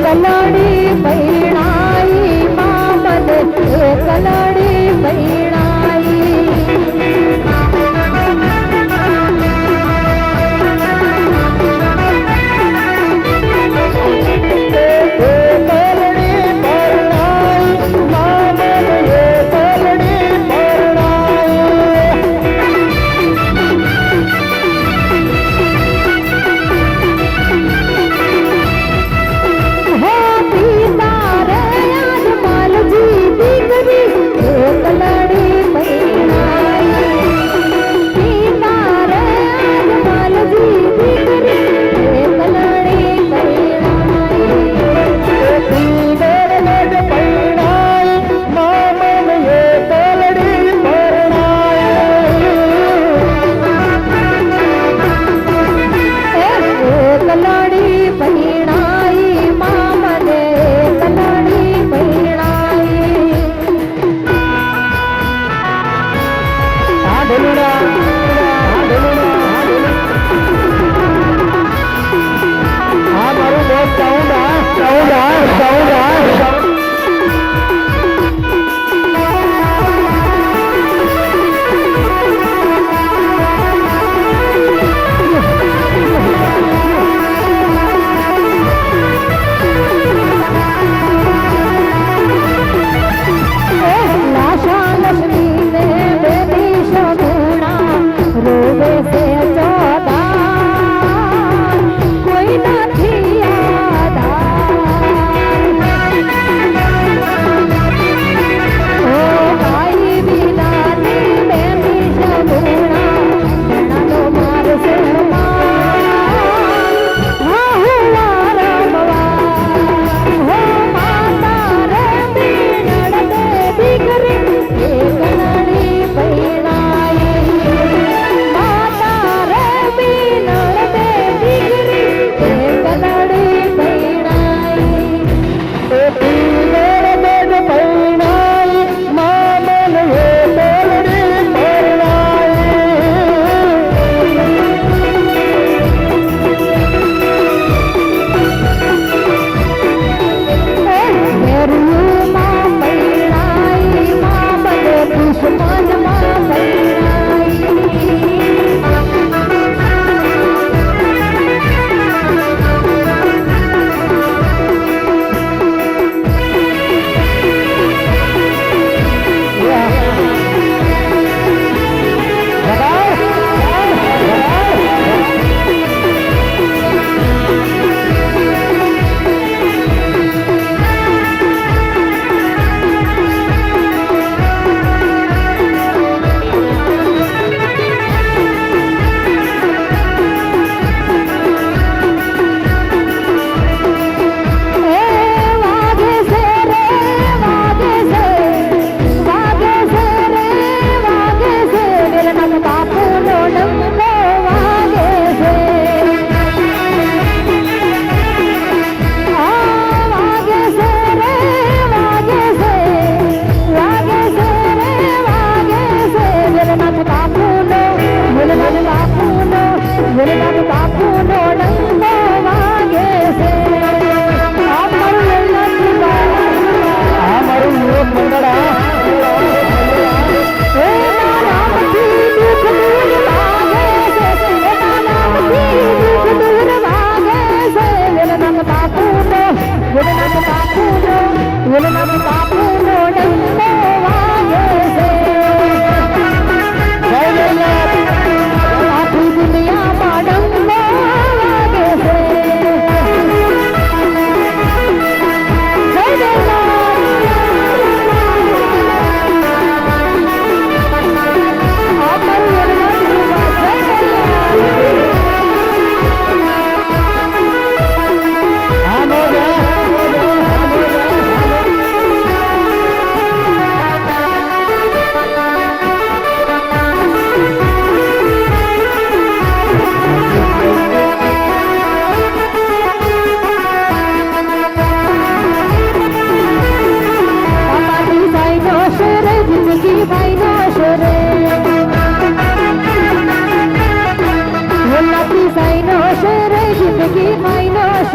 C: कलड़ी बैणाई मामन कलड़ी बैणाई कोई ना थी याद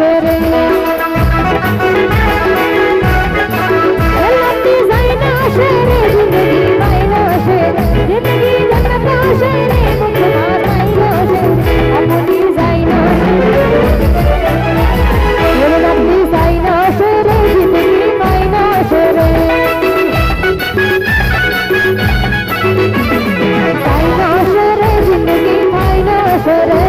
C: શેરે લતી જાયના શેરે જિંદગી માયનો શેરે જિંદગી જગતા શેરે મુખમાં માયનો શેરે આપણી જાયના શેરે લતી જાયના શેરે જિંદગી માયનો શેરે માયનો શેરે જિંદગી માયનો શેરે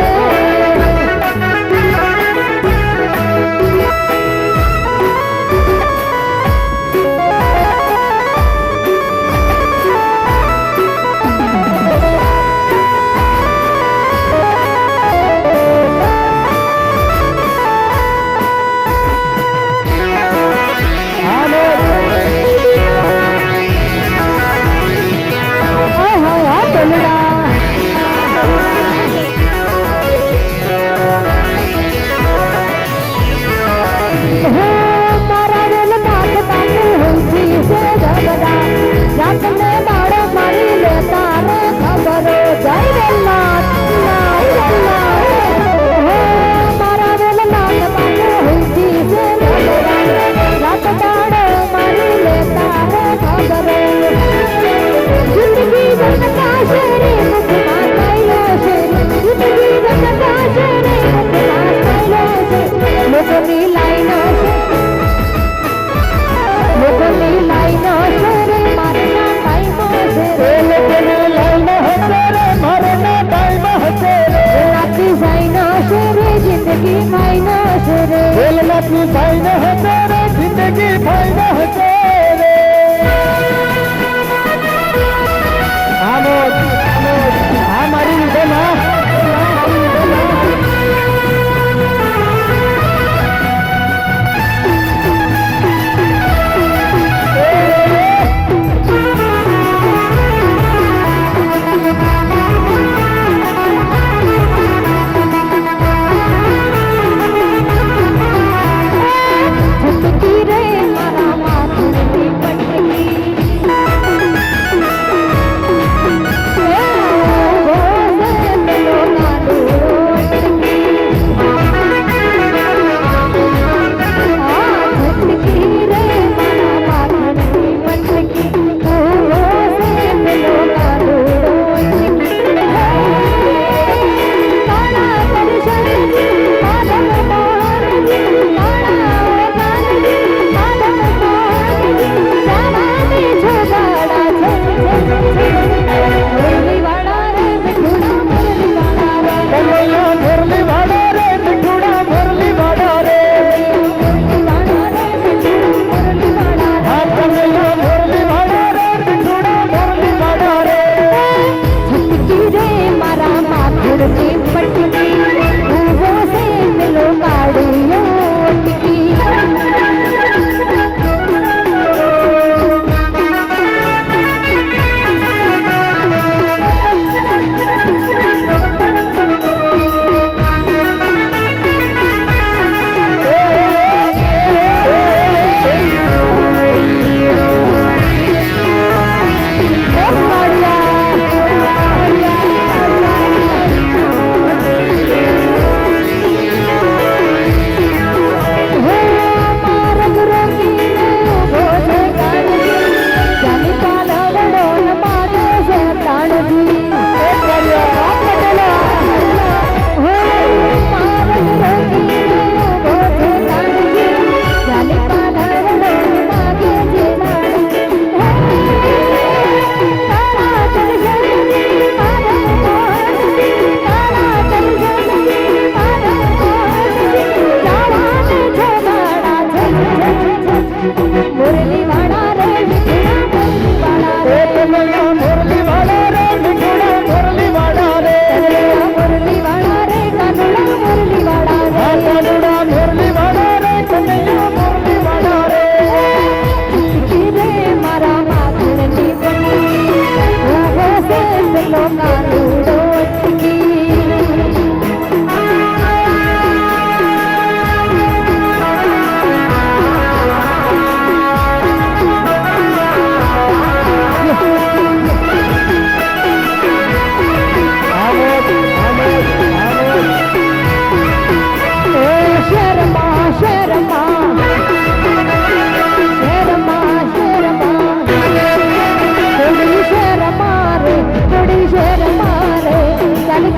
C: શર્મા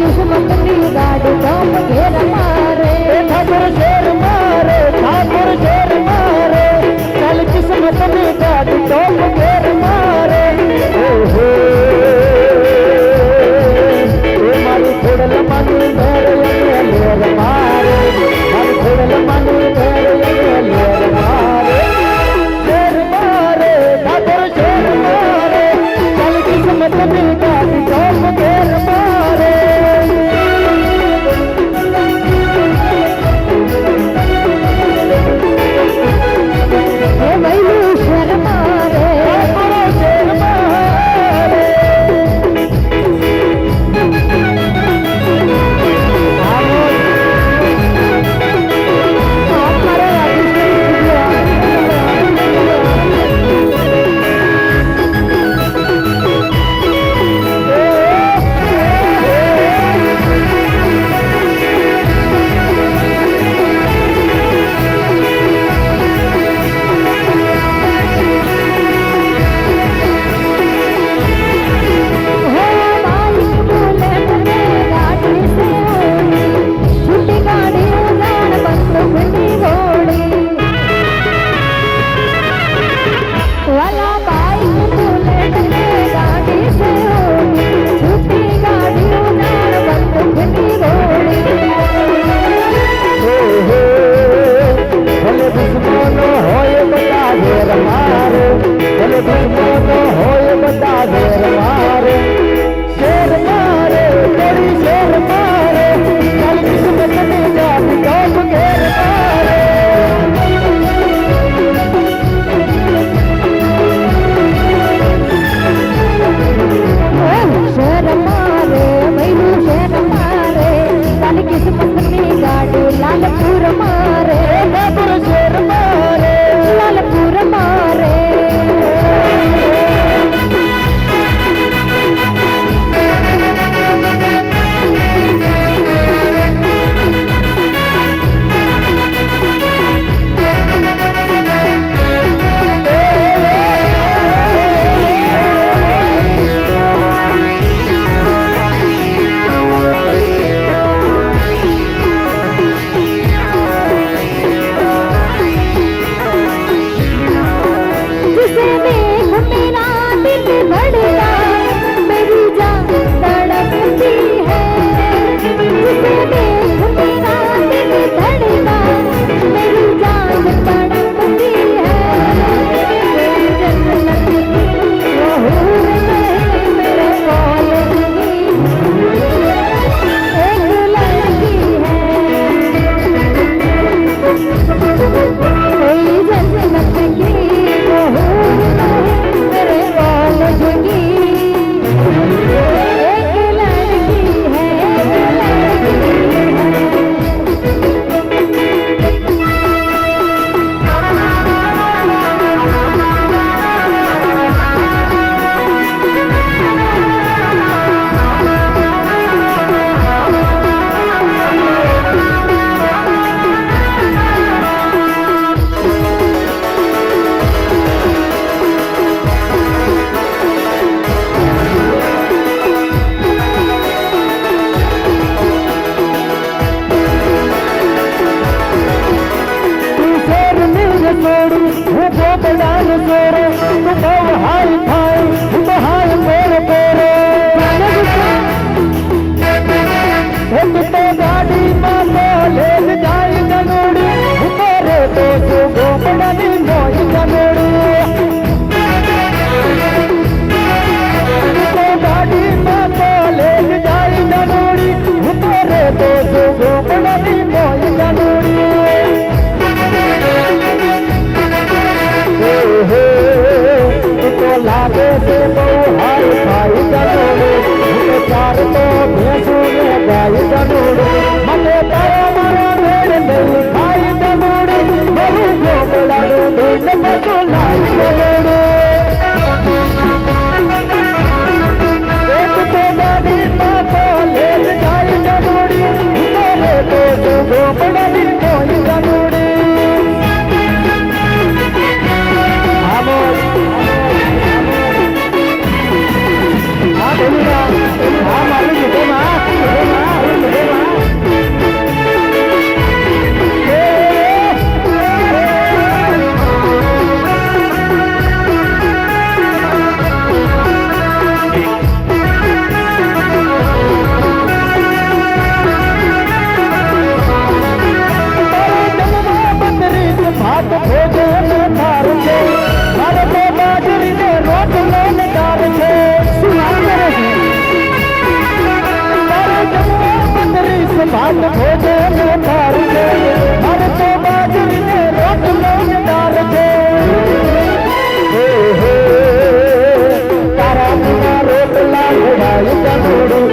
C: કિસ્મતની ગાડી ટોપ ઘેર મારે
B: ઠાકોર શેર મારે ઠાકોર શેર મારે ચાલ કિસ્મતની ગાડી ટોપ ઘેર મારે ઓહો એ મારી ખોડલ માની ઘેર લેર મારે મારી ખોડલ માની ઘેર લેર મારે શેર મારે ઠાકોર શેર મારે ચાલ કિસ્મતની ગાડી ટોપ ઘેર મારે લાલ ભોજે ને તાર છે મારે તો બાજરીને રોટલો ને દાળ છે હે હે તારા વિના રોટલા ઘડાય કનોડું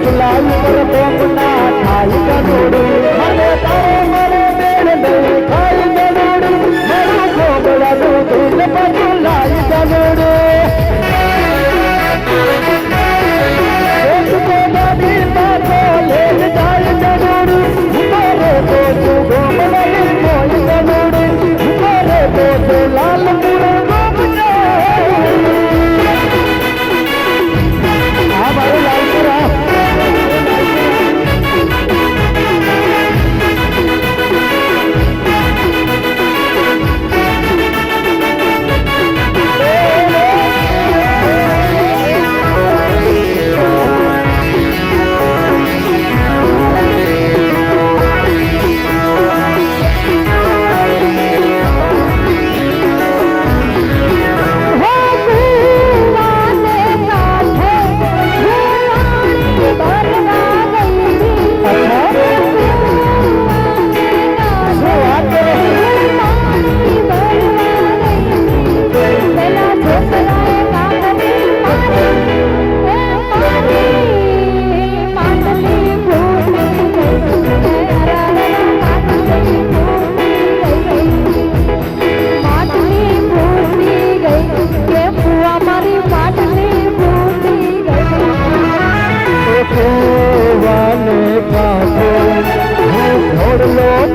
B: ચુલાઈ પર બોકના ખાઈ કનોડું મને તારો મારો બેડ નહીં ખાઈ કનોડું મારું ખોબળાનું દૂધ બધું લાઈ કનોડું લાલ હા મારું લાલપુરા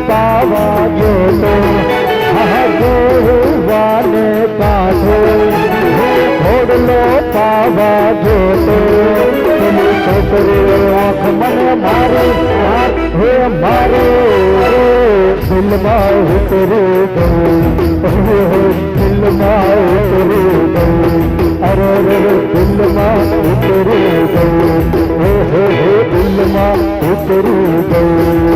B: પાવા જોતો વાને કાઢો ઘોડલો પાવા જોતો પેલી છોકરી આંખ મને મારે હે મારે દિલમાં ઉતરી ગયું દિલમાં ઉતરી ગયું અરે રે દિલમાં ઉતરી ગયું હે દિલમાં ઉતરી ગયું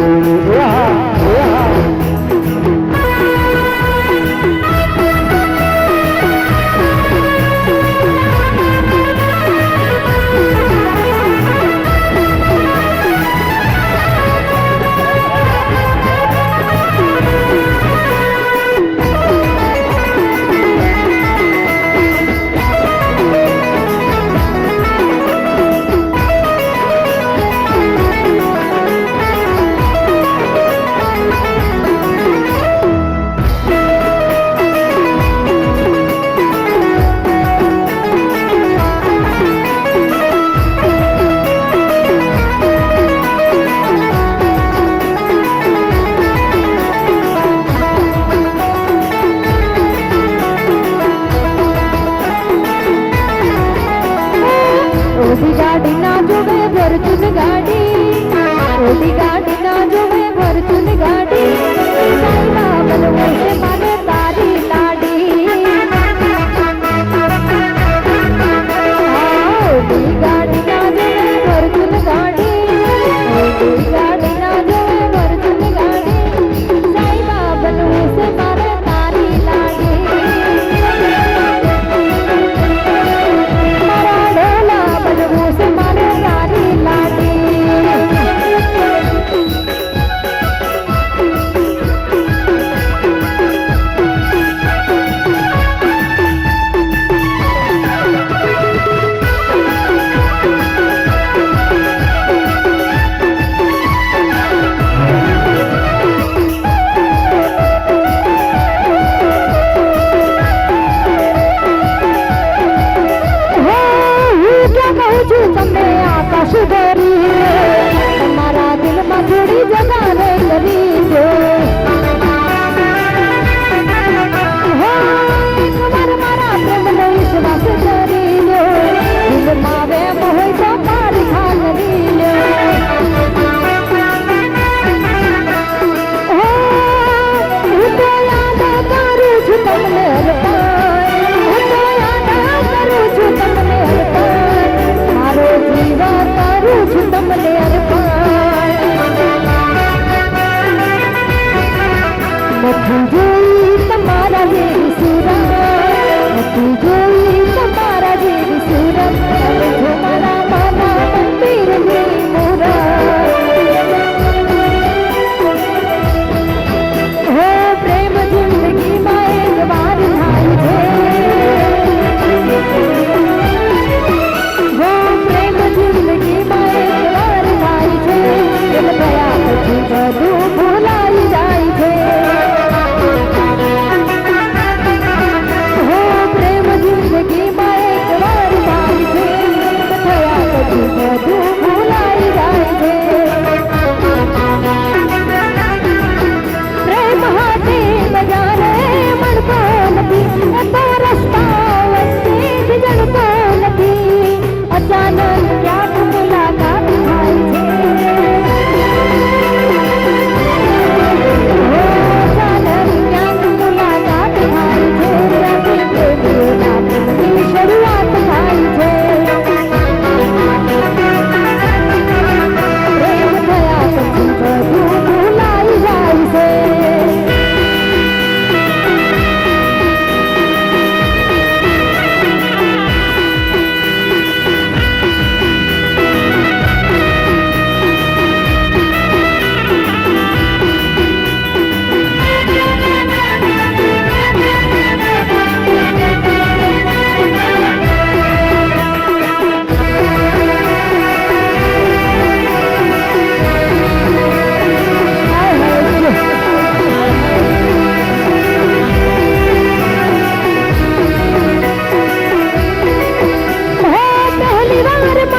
C: ઓડી ગાડી ના જોવે ભરચુન ગાડી ઓડી ગાડી ના જોવે ભરચુન ગાડી સાઈબા બનવો છે માને તારી લાડી ઓડી ગાડી ના જોવે ભરચુન ગાડી ઓડી ગાડી ના જોવે ભરચુન ગાડી સાઈબા બનવો છે માને તારી લાડી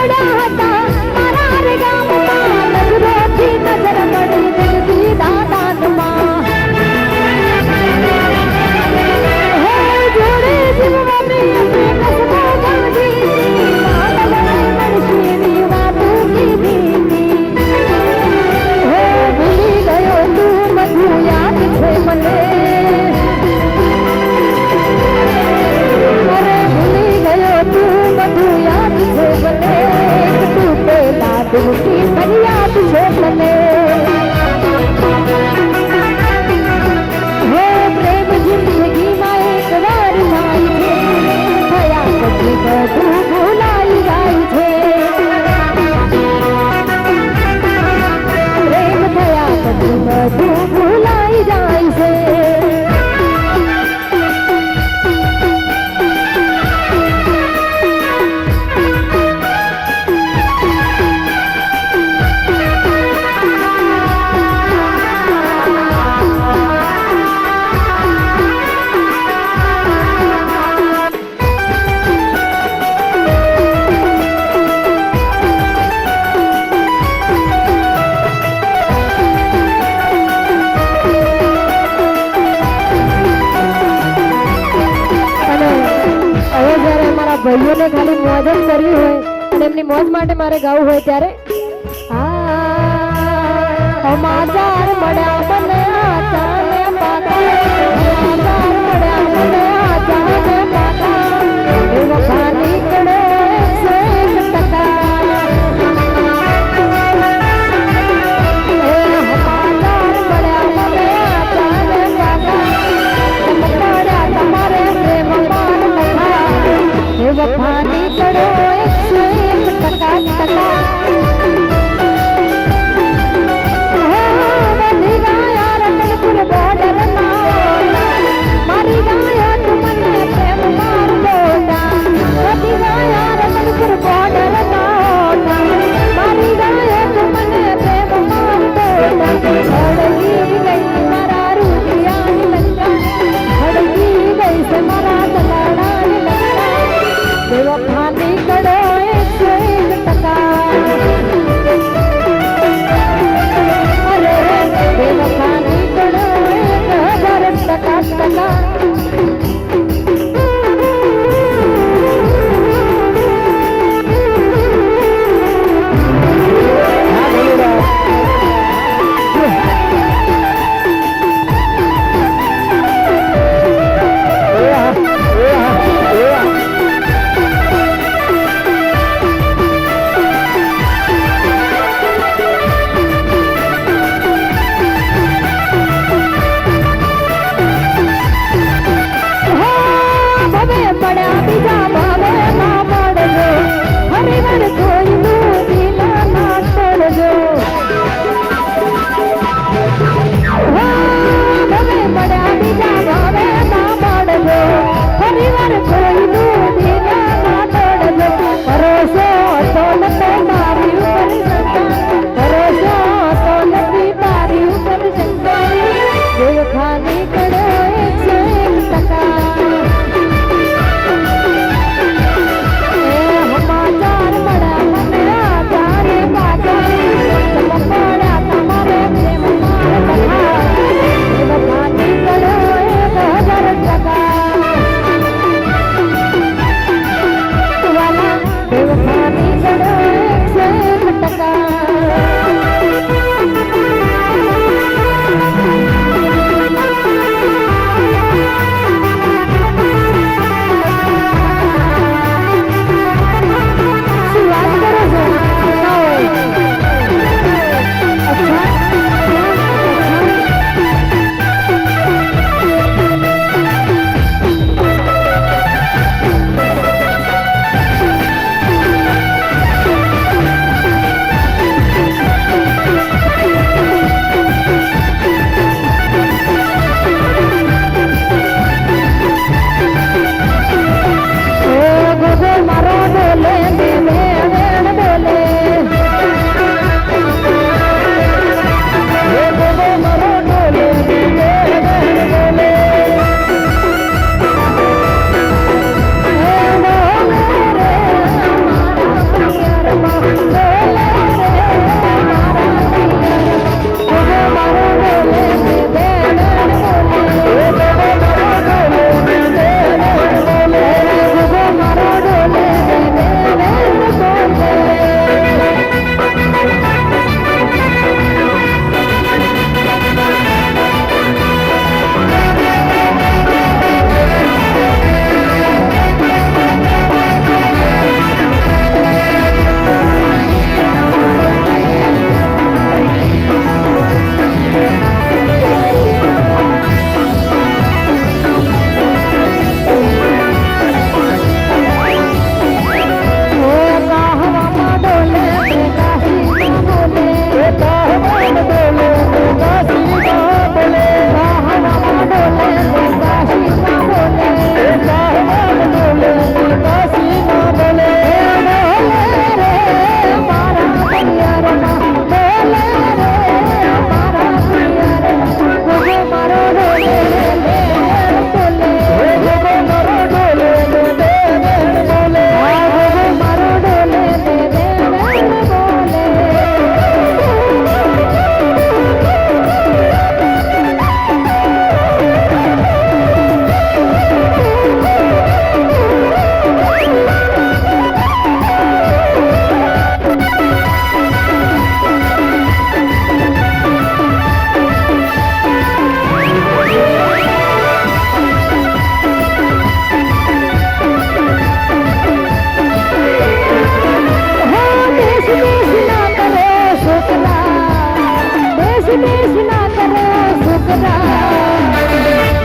C: પડ્યા હતા મારા રે ગામમાં નજરોથી નજર પડી દિલથી દાદાનમાં હે જોડે જીવવાની કસમો ગાંધી માનવને મળશેની વાતો કીધી હે ભૂલી ગયો તું બધું યાદ છે મને અરે ભૂલી ગયો તું બધું યાદ છે મને તું પેલા દુઃખી ફરિયાદ છે મને હે પ્રેમ જિંદગીમાં એક વાર થાય છે થયા પછી બધું ભૂલાઈ જાય છે પ્રેમ થયા પછી બધું ભૂલાઈ જાય છે ભાઈઓને ખાલી મોજ જ કરવી હોય અને એમની મોજ માટે મારે ગાવું હોય ત્યારે સમાચાર મળ્યા મને આચાને પાતા સમાચાર મળ્યા મને આચાને પાતા એ વખા નીકળે 100%. એ સમાચાર મળ્યા મને આચાને પાતા ચમકાડ્યા તમારે પ્રેમમાં એ વફાની ચડો 101%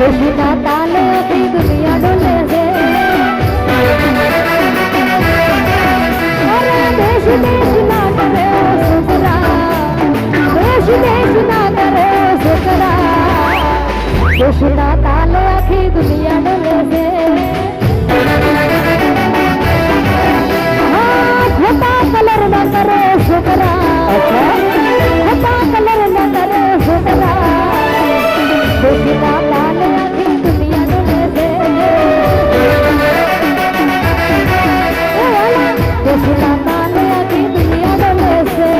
C: ખુશીના તાલે આખી દુનિયા ડોલે છે અરે દેશ દેશ ના કરે છોકરા દેશ દેશ ના કરે છોકરા ખુશીના તાલે આખી દુનિયા ડોલે છે હા ખોટા કલર ના કરે છોકરા ખોટા કલર ના કરે છોકરા ખુશીના તાલે આખી દુનિયા ડોલે છે ખુશીના તાલે આખી દુનિયા ડોલે છે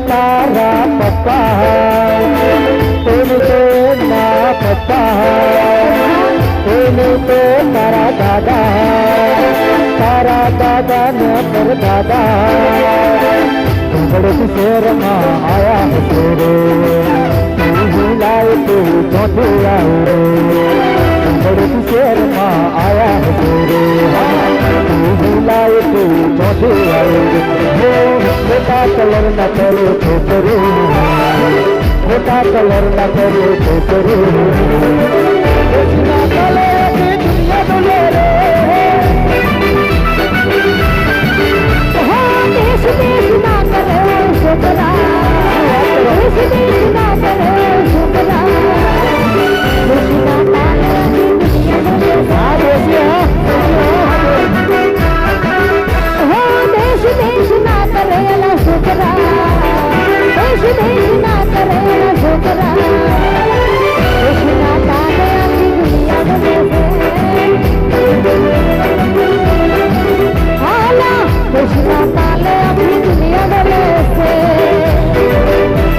B: तारा पप्पा तुम तो ना पप्पा तुम तो तारा दादा न पर दादा बड़े शहर में आया है तेरे तू लाए तू चौथे आए बड़े शहर में आया है तेरे तू लाए तू चौथे आए मोटा कलर न करे छोकरो मोटा कलर न करे छोकरो